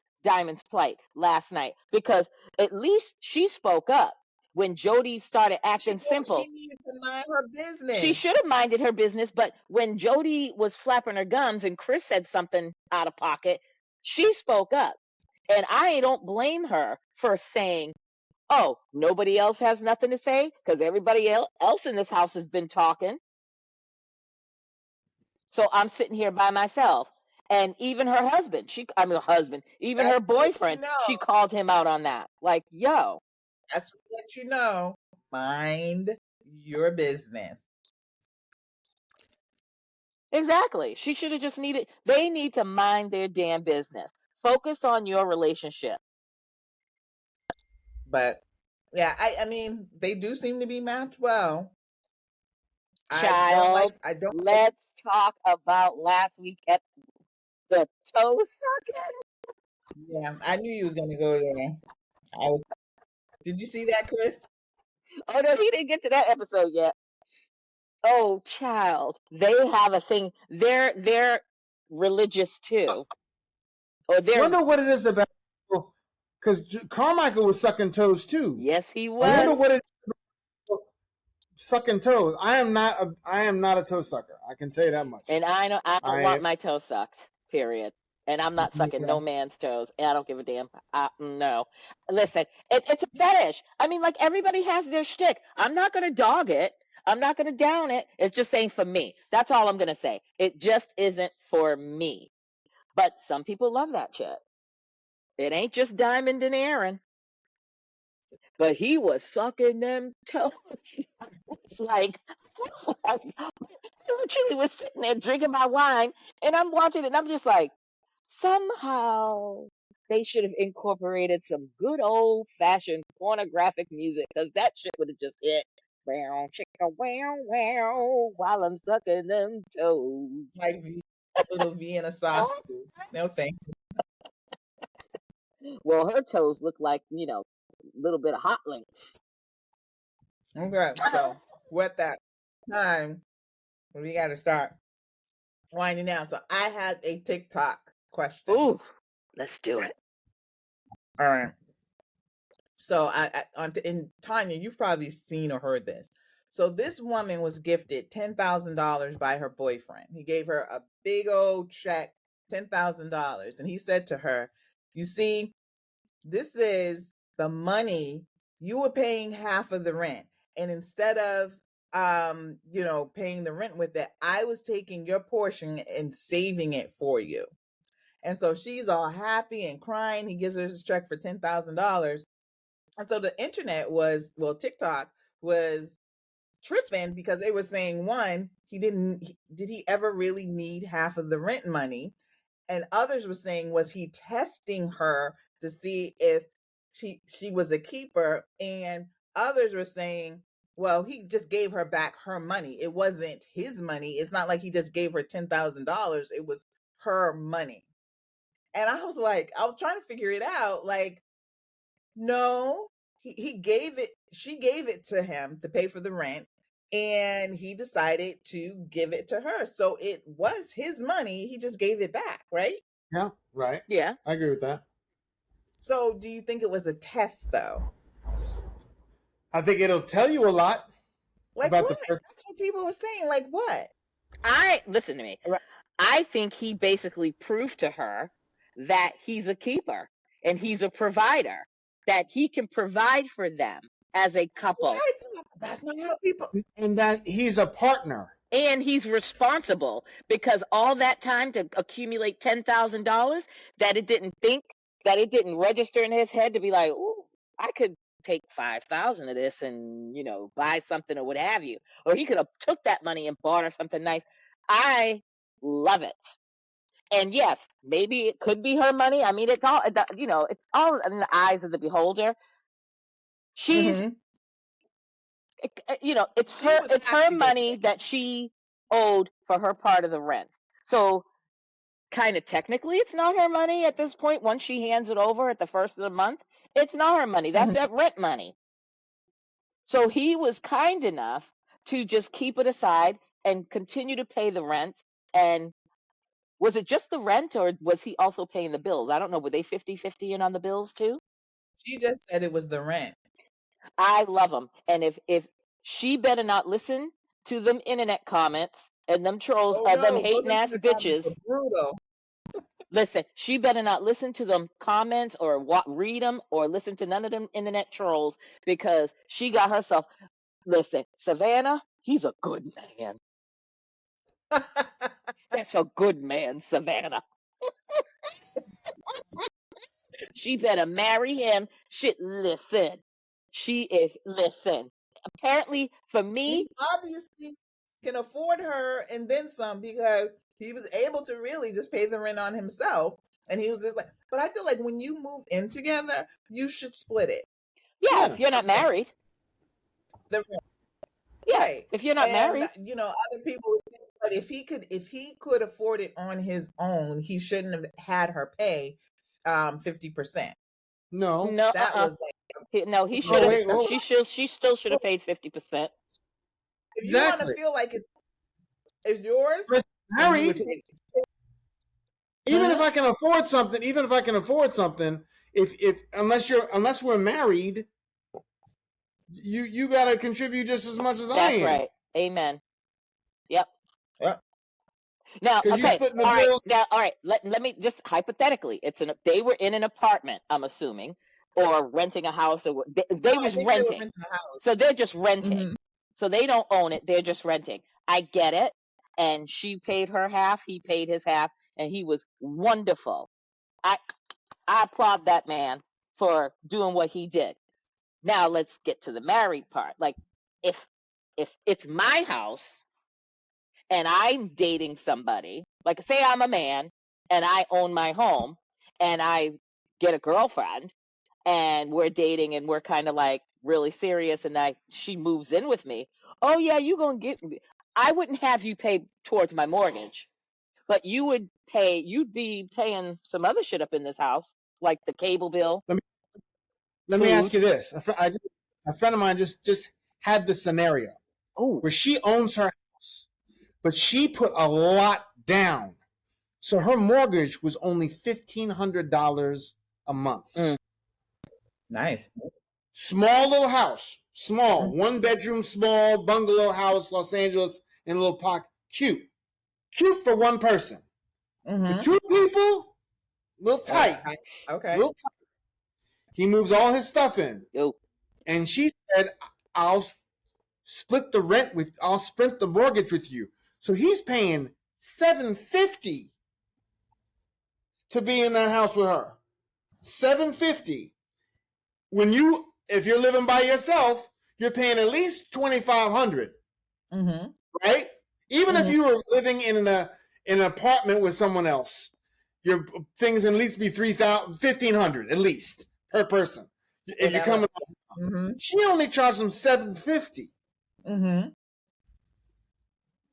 plight last night because at least she spoke up when Jody started acting simple. She needed to mind her business. She should have minded her business, but when Jody was flapping her gums and Chris said something out of pocket, she spoke up. And I don't blame her for saying, oh, nobody else has nothing to say because everybody else in this house has been talking. So I'm sitting here by myself. And even her husband, even her boyfriend, she called him out on that. Like, yo. That's what let you know. Mind your business. Exactly. She should have they need to mind their damn business. Focus on your relationship. But yeah, I mean, they do seem to be matched well. Child, let's talk about last week at the toe sucking. Yeah, I knew you was gonna go there. Did you see that, Chris? Oh no, he didn't get to that episode yet. Oh, child, they have a thing. They're religious too. I wonder what it is about, because Carmichael was sucking toes too. Yes, he was. I wonder what it is about sucking toes. I am not a toe sucker. I can tell you that much. And I don't want my toe sucked. Period. And I'm not sucking no man's toes. And I don't give a damn. No. Listen, it's a fetish. I mean, like everybody has their shtick. I'm not going to dog it. I'm not going to down it. It's just saying for me. That's all I'm going to say. It just isn't for me. But some people love that shit. It ain't just Diamond and Aaron. But he was sucking them toes. It's like, I literally was sitting there drinking my wine and I'm watching it and I'm just like, somehow they should have incorporated some good old fashioned pornographic music, because that shit would have just hit. Wow, chicka, wow, wow, while I'm sucking them toes. Like little Vienna sausage. No thank you. Well, her toes look like, a little bit of hot links. Okay, so we're at that time when we got to start winding down. So I had a TikTok question. Ooh, let's do it. All right. So and Tanya, you've probably seen or heard this. So this woman was gifted $10,000 by her boyfriend. He gave her a big old check, $10,000, and he said to her, "You see, this is the money you were paying half of the rent, and instead of paying the rent with it, I was taking your portion and saving it for you." And so she's all happy and crying. He gives her this check for $10,000. And so the internet TikTok was tripping because they were saying, one, did he ever really need half of the rent money? And others were saying, was he testing her to see if she was a keeper? And others were saying, well, he just gave her back her money. It wasn't his money. It's not like he just gave her $10,000. It was her money. And I was trying to figure it out. Like, no, he gave it, she gave it to him to pay for the rent, and he decided to give it to her. So it was his money. He just gave it back, right? Yeah, right. Yeah. I agree with that. So do you think it was a test, though? I think it'll tell you a lot. Like about what? That's what people were saying. Like what? Listen to me. I think he basically proved to her that he's a keeper and he's a provider, that he can provide for them as a couple. That's not how people. And that he's a partner. And he's responsible, because all that time to accumulate $10,000, that it didn't register in his head to be like, "Ooh, I could take 5,000 of this and, buy something or what have you." Or he could have took that money and bought her something nice. I love it. And yes, maybe it could be her money. I mean, it's all, it's all in the eyes of the beholder. She's, it's her money that she owed for her part of the rent. So kind of technically it's not her money at this point. Once she hands it over at the first of the month, it's not her money. That's that rent money. So he was kind enough to just keep it aside and continue to pay the rent. And was it just the rent, or was he also paying the bills? I don't know. Were they 50-50 in on the bills too? She just said it was the rent. I love them. And if she better not listen to them internet comments and them trolls, them hating ass bitches. Brutal. Listen, she better not listen to them comments or read them or listen to none of them internet trolls, because she got herself. Listen, Savannah, he's a good man. That's a good man, Savannah. She better marry him. Shit, listen. Listen. Apparently, for me, he obviously can afford her and then some, because he was able to really just pay the rent on himself. And he was just like, but I feel like when you move in together, you should split it. Yeah, if you're not married. The rent. Yeah, right. If you're not married. Other people would say, but if he could afford it on his own, he shouldn't have had her pay 50%. No, that was like he should have. She still should have paid 50%. If you want to feel like it's yours, married. Even if I can afford something, if unless we're married, you got to contribute just as much as I am. That's right. Amen. Yep. Now, okay. All right. Let me just hypothetically. They were in an apartment, I'm assuming, or renting a house, or they was renting. So they're just renting. Mm-hmm. So they don't own it. They're just renting. I get it. And she paid her half. He paid his half, and he was wonderful. I applaud that man for doing what he did. Now let's get to the married part. Like, if it's my house and I'm dating somebody, like say I'm a man and I own my home and I get a girlfriend, and we're dating and we're kind of like really serious, and she moves in with me. Oh yeah, you gonna get me. I wouldn't have you pay towards my mortgage, but you'd be paying some other shit up in this house, like the cable bill. Let me ask you this. A friend of mine just had the scenario where she owns her house, but she put a lot down. So her mortgage was only $1,500 a month. Nice. Small little house. Small. 1 bedroom, small bungalow house, Los Angeles, in a little park. Cute. Cute for one person. For 2 people, a little tight. Okay. Little tight. He moves all his stuff in. And she said, I'll split the mortgage with you. So he's paying $750 to be in that house with her. $750. If you're living by yourself, you're paying at least $2,500. Right? Even if you were living in an apartment with someone else, your things at least be $1,500 at least per person. If you're coming she only charged them $750.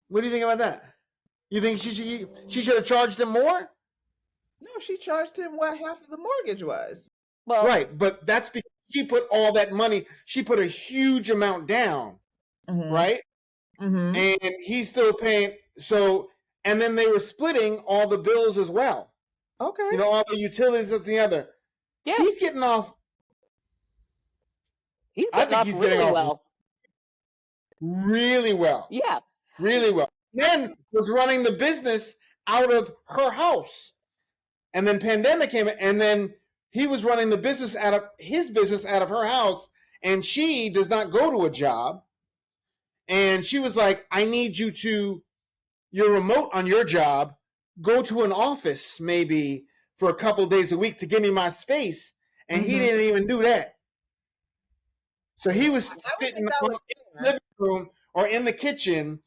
What do you think about that? You think she should have charged him more? No, she charged him what half of the mortgage was. Well, right, but that's because she put all that money. She put a huge amount down, right? And he's still paying. So, and then they were splitting all the bills as well. Okay. All the utilities at the other. Yeah. He's getting off. I think he's really getting off well. Really well. Yeah. Really well. Then was running the business out of her house. And then pandemic came, and then he was running the business out of her house, and she does not go to a job. And she was like, I need you're remote on your job, go to an office maybe for a couple of days a week to give me my space. And he didn't even do that. So he was sitting in the living room or in the kitchen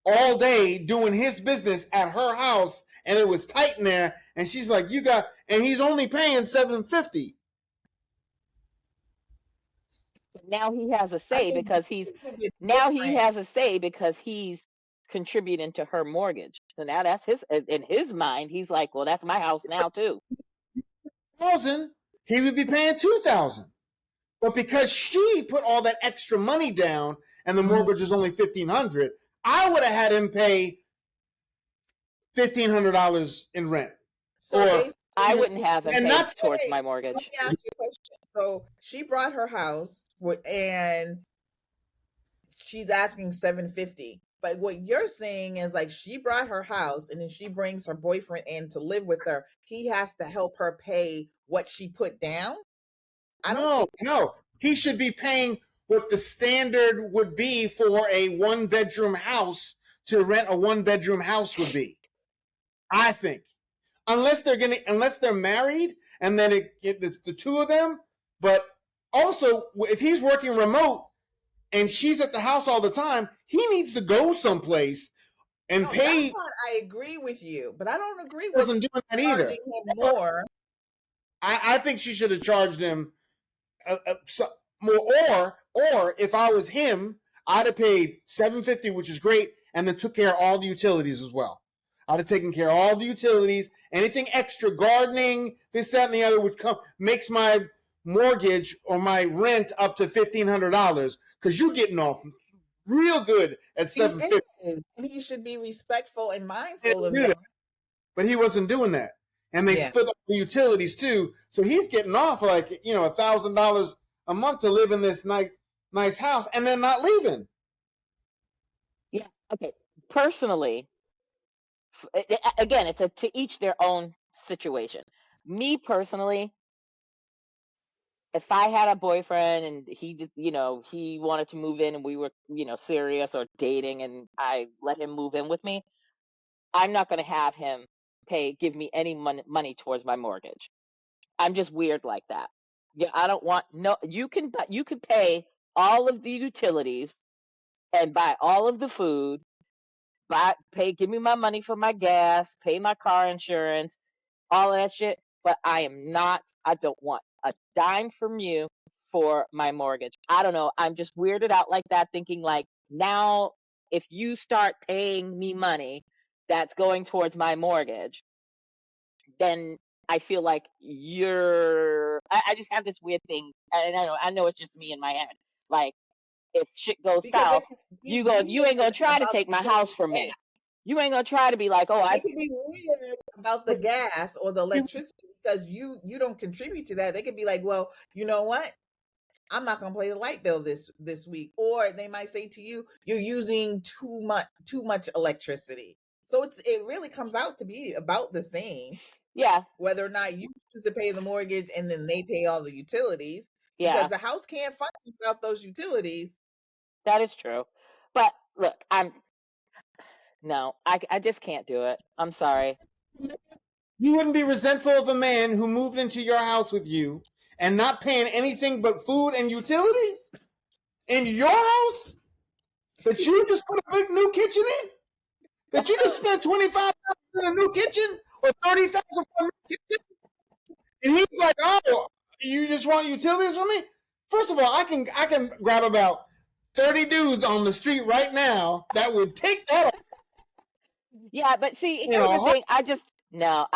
all day doing his business at her house, and it was tight in there. And she's like, and he's only paying $750. Now he has a say because he's contributing to her mortgage. So now that's in his mind, he's like, well, that's my house now too. $1,000, he would be paying $2,000. But because she put all that extra money down and the mortgage is only $1,500, I would have had him pay $1,500 in rent. So I wouldn't have him pay towards my mortgage. Let me ask you a question. So she brought her house and she's asking $750. But what you're saying is like she brought her house and then she brings her boyfriend in to live with her. He has to help her pay what she put down? No. He should be paying what the standard would be for a 1-bedroom house to rent a 1-bedroom house would be. I think. Unless they're married and then the two of them. But also, if he's working remote and she's at the house all the time, he needs to go someplace and pay. That part I agree with you, but I don't agree with doing that either. Him more. I think she should have charged him more. Or if I was him, I'd have paid $750, which is great, and then took care of all the utilities as well. I'd have taken care of all the utilities, anything extra, gardening, this, that, and the other, which makes my mortgage or my rent up to $1,500 because you're getting off real good at $750. He should be respectful and mindful of that. But he wasn't doing that. And they split up the utilities too. So he's getting off like, $1,000 a month to live in this nice house and then not leaving. Yeah. Okay. Personally, again, it's to each their own situation. Me personally, if I had a boyfriend and he wanted to move in and we were, serious or dating and I let him move in with me, I'm not going to have him give me any money towards my mortgage. I'm just weird like that. Yeah, I don't want you can pay all of the utilities and buy all of the food, give me my money for my gas, pay my car insurance, all of that shit, but I don't want a dime from you for my mortgage. I don't know. I'm just weirded out like that, thinking like, now if you start paying me money that's going towards my mortgage, then I feel like I just have this weird thing. And I know it's just me in my head. Like, if shit goes because south, you you ain't gonna try to take my house from me. You ain't gonna try to be like, they could be weird about the gas or the electricity because you don't contribute to that. They could be like, well, you know what? I'm not gonna pay the light bill this week. Or they might say to you, you're using too much electricity. So it really comes out to be about the same. Yeah. Whether or not you choose to pay the mortgage and then they pay all the utilities. Yeah. Because the house can't function without those utilities. That is true. But look, I just can't do it. I'm sorry. You wouldn't be resentful of a man who moved into your house with you and not paying anything but food and utilities in your house? That you just put a big new kitchen in? That you just spent $25,000 in a new kitchen or $30,000 for a new kitchen? And he's like, "Oh, you just want utilities from me?" First of all, I can grab about 30 dudes on the street right now that would take that. Yeah, but see, here's the thing. I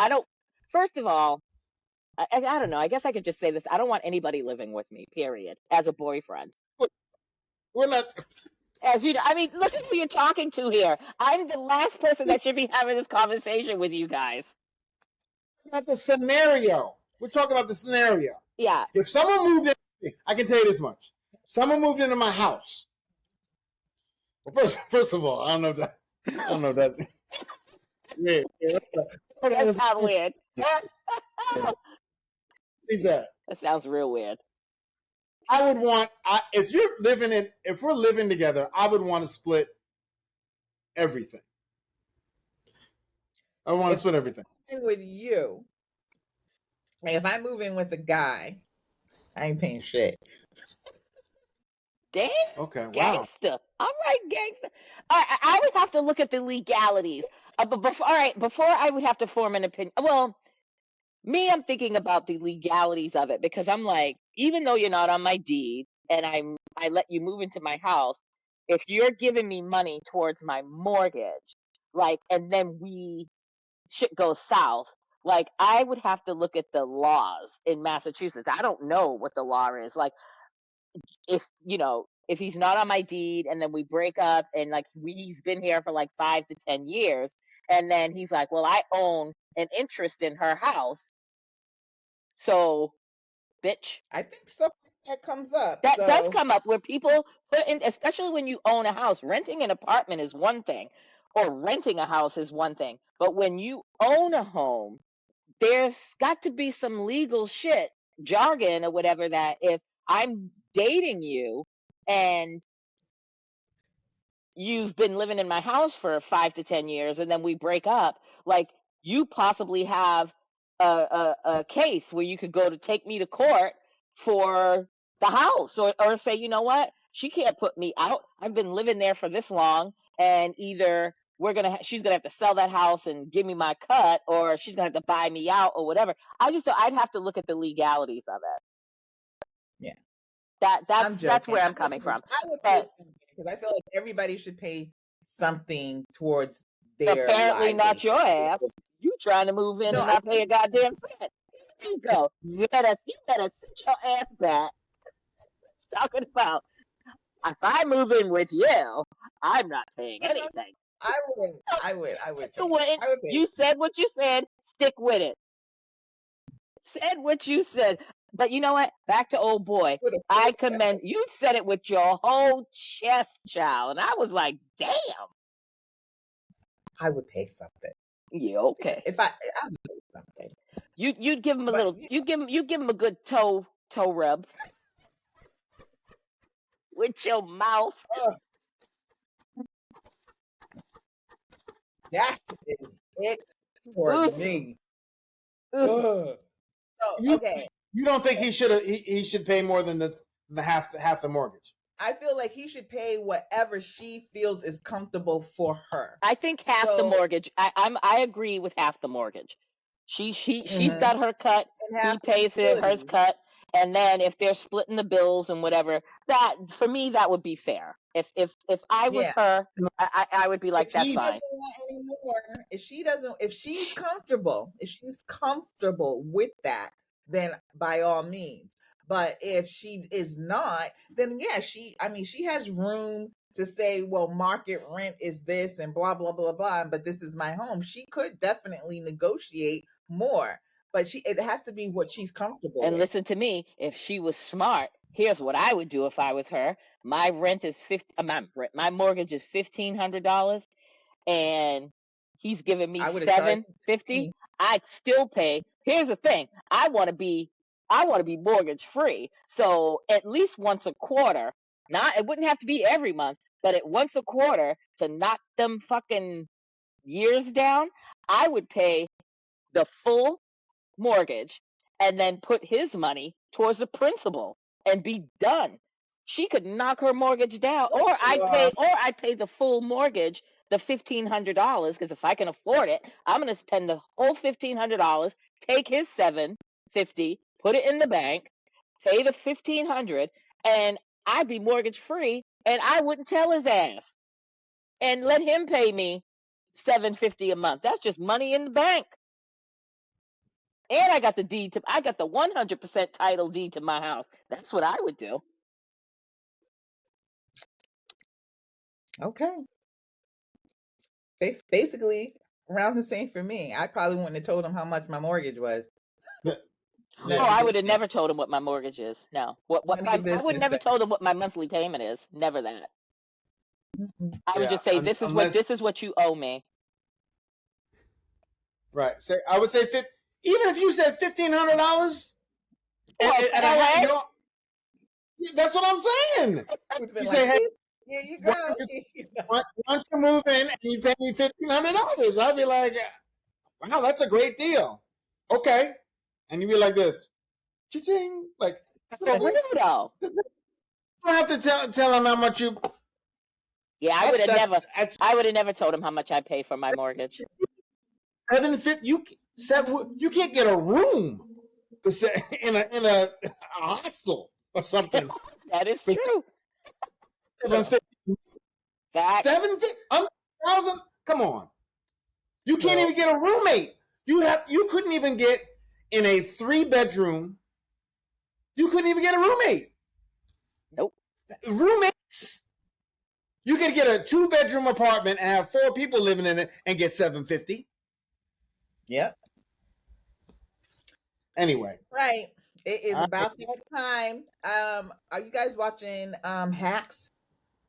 don't. First of all, I don't know. I guess I could just say this. I don't want anybody living with me, period, as a boyfriend. We're not. As you know, I mean, look at who you're talking to here. I'm the last person that should be having this conversation with you guys. Not the scenario. We're talking about the scenario. Yeah. If someone moved in, I can tell you this much. Someone moved into my house. Well, first of all, I don't know that. Yeah. That's not weird. That sounds real weird. I would want, if we're living together, I would want to split everything. I want to split everything. With you, if I move in with a guy, I ain't paying shit. Damn. Okay. Wow. Gangster. All right, gangster. I would have to look at the legalities. But before I would have to form an opinion. Well, I'm thinking about the legalities of it, because I'm like, even though you're not on my deed and I let you move into my house, if you're giving me money towards my mortgage, like, and then shit goes south, like, I would have to look at the laws in Massachusetts. I don't know what the law is. Like, if he's not on my deed and then we break up and like he's been here for like 5 to 10 years, and then he's like, well, I own an interest in her house. So, bitch. I think stuff like that comes up. That does come up, where people put in, especially when you own a house. Renting an apartment is one thing, or renting a house is one thing. But when you own a home, there's got to be some legal shit, jargon or whatever, that if I'm dating you and you've been living in my house for 5 to 10 years and then we break up, like, you possibly have a case where you could go to take me to court for the house, or say, you know what, she can't put me out. I've been living there for this long, and either she's gonna have to sell that house and give me my cut, or she's gonna have to buy me out, or whatever. I'd have to look at the legalities of it. Yeah. That's where I'm coming from. I would pay something, because I feel like everybody should pay something towards their. Apparently not your ass. You trying to move in and not pay a goddamn cent. There you go. You better sit your ass back. Talking about, if I move in with you, I'm not paying anything. I would pay. You said what you said. Stick with it. Said what you said. But you know what? Back to old boy. I commend you. Said it with your whole chest, child, and I was like, damn. I would pay something. Yeah, okay. If I would pay something. You'd give him a little. You give him a good toe rub with your mouth. That is it for me. Okay. You don't think he should pay more than the half the mortgage? I feel like he should pay whatever she feels is comfortable for her. I think half the mortgage. I agree with half the mortgage. She's got her cut. He pays his cut, And then if they're splitting the bills and whatever, that for me that would be fair. If I was her, I would be like, if that's he fine. doesn't want any more, if she's comfortable with that, then by all means. But if she is not, then yeah, she has room to say, well, market rent is this and blah blah blah blah, but this is my home. She could definitely negotiate more, but it has to be what she's comfortable And with. listen to me, if she was smart, here's what I would do if I was her. My rent is my mortgage is $1,500, and he's giving me I would have charged $750. I'd still pay. Here's the thing: I want to be mortgage free. So at least once a quarter. Not it wouldn't have to be every month, but at once a quarter to knock them fucking years down. I would pay the full mortgage and then put his money towards the principal and be done. She could knock her mortgage down, or I pay the full mortgage, the $1,500, because if I can afford it, I'm gonna spend the whole $1,500, take his $750, put it in the bank, pay the $1,500, and I'd be mortgage free, and I wouldn't tell his ass, and let him pay me $750 a month. That's just money in the bank. And I got the 100% title deed to my house. That's what I would do. Okay. Basically, around the same for me. I probably wouldn't have told him how much my mortgage was. I would have never told him what my mortgage is. No. I would never told him what my monthly payment is. Never that. I would just say, this is what you owe me. Right. I would say even if you said $1,500 and I had that's what I'm saying. You say, hey, yeah, you go. Once you move in and you pay me $1,500, I'd be like, wow, that's a great deal. Okay. And you'd be like this. Cha-ching. Like, for real though. You don't have to tell him how much you. Yeah, I would have never told him how much I pay for my mortgage. $750. You can't get a room in a hostel or something. That is true. $750. $1,000. Come on. You can't even get a roommate. You couldn't even get in a 3-bedroom. You couldn't even get a roommate. Nope. Roommates. You could get a 2-bedroom apartment and have 4 people living in it and get $750. Yep. Anyway. Right. It is about that time. Are you guys watching Hacks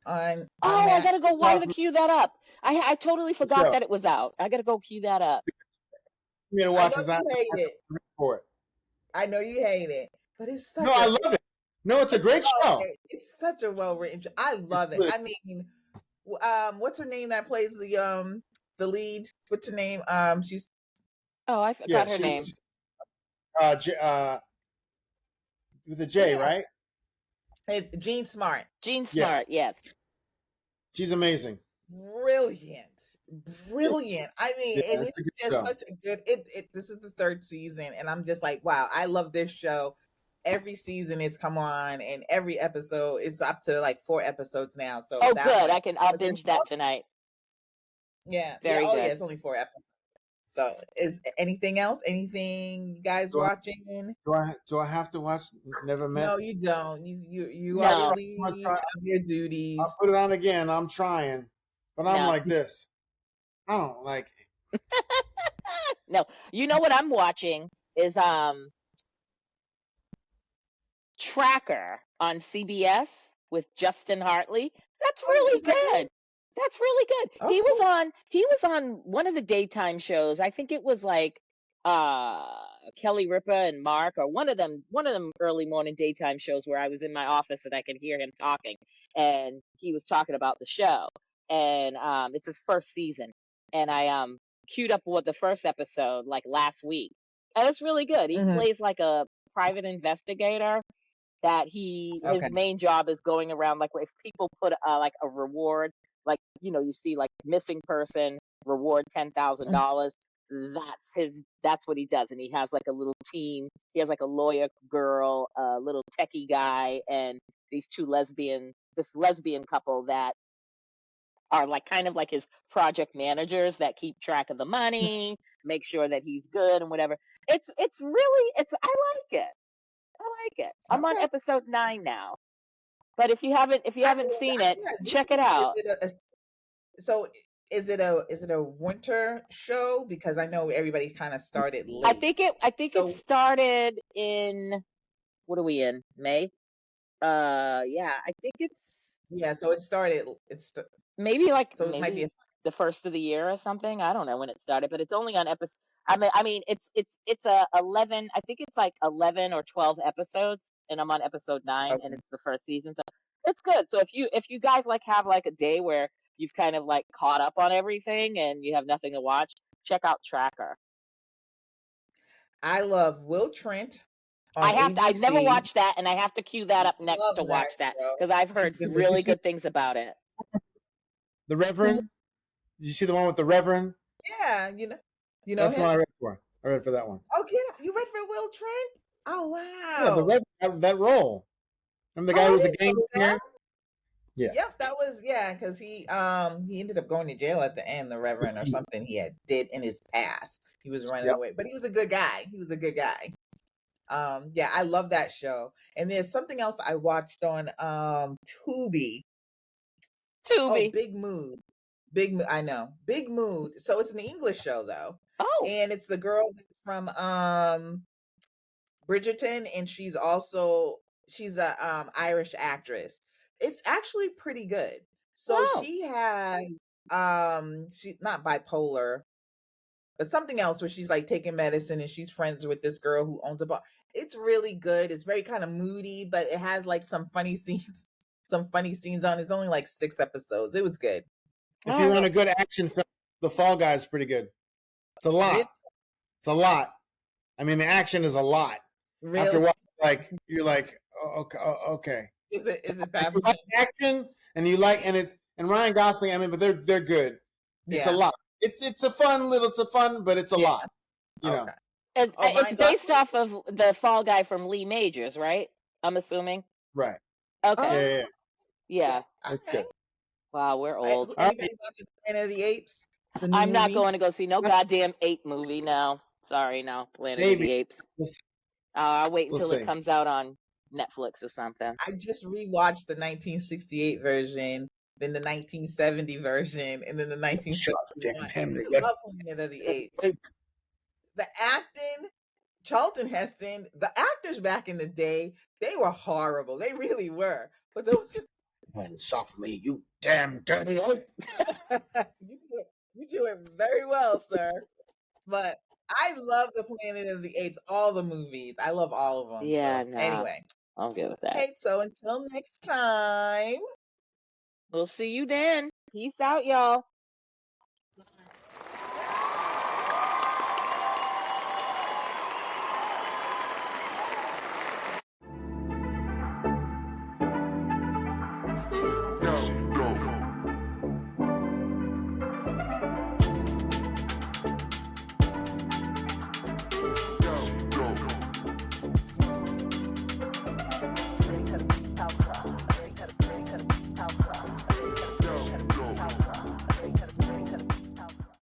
on I gotta go. Why to cue that up? I totally forgot that it was out. I gotta go cue that up. You gotta watch this. I know you hate it, but it's such. I love it. No, it's a great show. It's such a well-written show. I love it. I mean, what's her name that plays the lead? What's her name? She's. Oh, I forgot her name. With a J, right? Jean Smart. Jean Smart, yes. She's amazing. Brilliant. I mean, and it's just such a good. This is the 3rd season, and I'm just like, wow, I love this show. Every season it's come on, and every episode is up to like 4 episodes now. So good. I'll binge that tonight. Yeah. Very good. Yeah, it's only 4 episodes. So is anything else? Anything you guys watching? Do I have to watch Never Met? No, you don't. You are relieved of your duties. I'll put it on again. I'm trying. But I'm like this. I don't like it. No. You know what I'm watching is Tracker on CBS with Justin Hartley. That's really good. That's really good. Okay. He was on one of the daytime shows. I think it was like Kelly Ripa and Mark, or one of them early morning daytime shows where I was in my office and I could hear him talking, and he was talking about the show. And it's his first season, and I queued up the first episode like last week, and it's really good. He plays like a private investigator that his main job is going around, like if people put like a reward, like you see like missing person reward $10,000, that's what he does. And he has like a little team. He has like a lawyer girl, a little techie guy, and this lesbian couple that are like kind of like his project managers that keep track of the money, make sure that he's good and whatever. I like it. I'm on Okay. episode 9 now. But if you haven't seen it, check it out. So is it a winter show? Because I know everybody kind of started late. I think it started in, what are we in? May? Yeah, I think it's so it started. maybe it might be the first of the year or something. I don't know when it started, but it's only on episode. I mean, it's a 11. I think it's like 11 or 12 episodes, and I'm on episode 9, okay. and it's the first season, so it's good. So if you guys like have like a day where you've kind of like caught up on everything and you have nothing to watch, check out Tracker. I love Will Trent. On I've never watched that, and I have to queue that up next to watch that because I've heard really good things about it. The Reverend? Did you see the one with the Reverend? Yeah, you know that's him? the one I read for. I read for that one. Oh, you read for Will Trent? Oh, wow. Yeah, the Reverend, that role. I'm the guy who was a gang singer. Yeah. Yep, that was because he ended up going to jail at the end, the Reverend, or something he did in his past. He was running away, but he was a good guy. I love that show. And there's something else I watched on Tubi. Oh, Big Mood. I know. Big Mood. So it's an English show though. Oh. And it's the girl from Bridgerton, and she's a Irish actress. It's actually pretty good. So she has she's not bipolar, but something else where she's like taking medicine and she's friends with this girl who owns a bar. It's really good. It's very kind of moody, but it has like some funny scenes on. It's only like 6 episodes. It was good. If you want a good action film, The Fall Guy is pretty good. It's a lot. It's a lot. I mean, the action is a lot. Really? After watching, you're like, oh, okay. Is it that? You like action, and Ryan Gosling. I mean, but they're good. It's a lot. It's a fun, but it's a lot. You know. And it's based off of the Fall Guy from Lee Majors, right? I'm assuming. Right. Okay. Yeah. That's good. Wow, we're old. Anybody watching Planet of the Apes? I'm not going to go see no goddamn ape movie now. Sorry, no. Planet of the Apes. I'll wait until it comes out on Netflix or something. I just rewatched the 1968 version, then the 1970 version, and then the 1971. I love Planet of the Apes. The acting, Charlton Heston, the actors back in the day, they were horrible. They really were. But those soft me, you damn dirty ape. You do it very well, sir. But I love the Planet of the Apes, all the movies. I love all of them. Yeah, so. no. Anyway. I'm good with that. Okay, so until next time. We'll see you then. Peace out, y'all.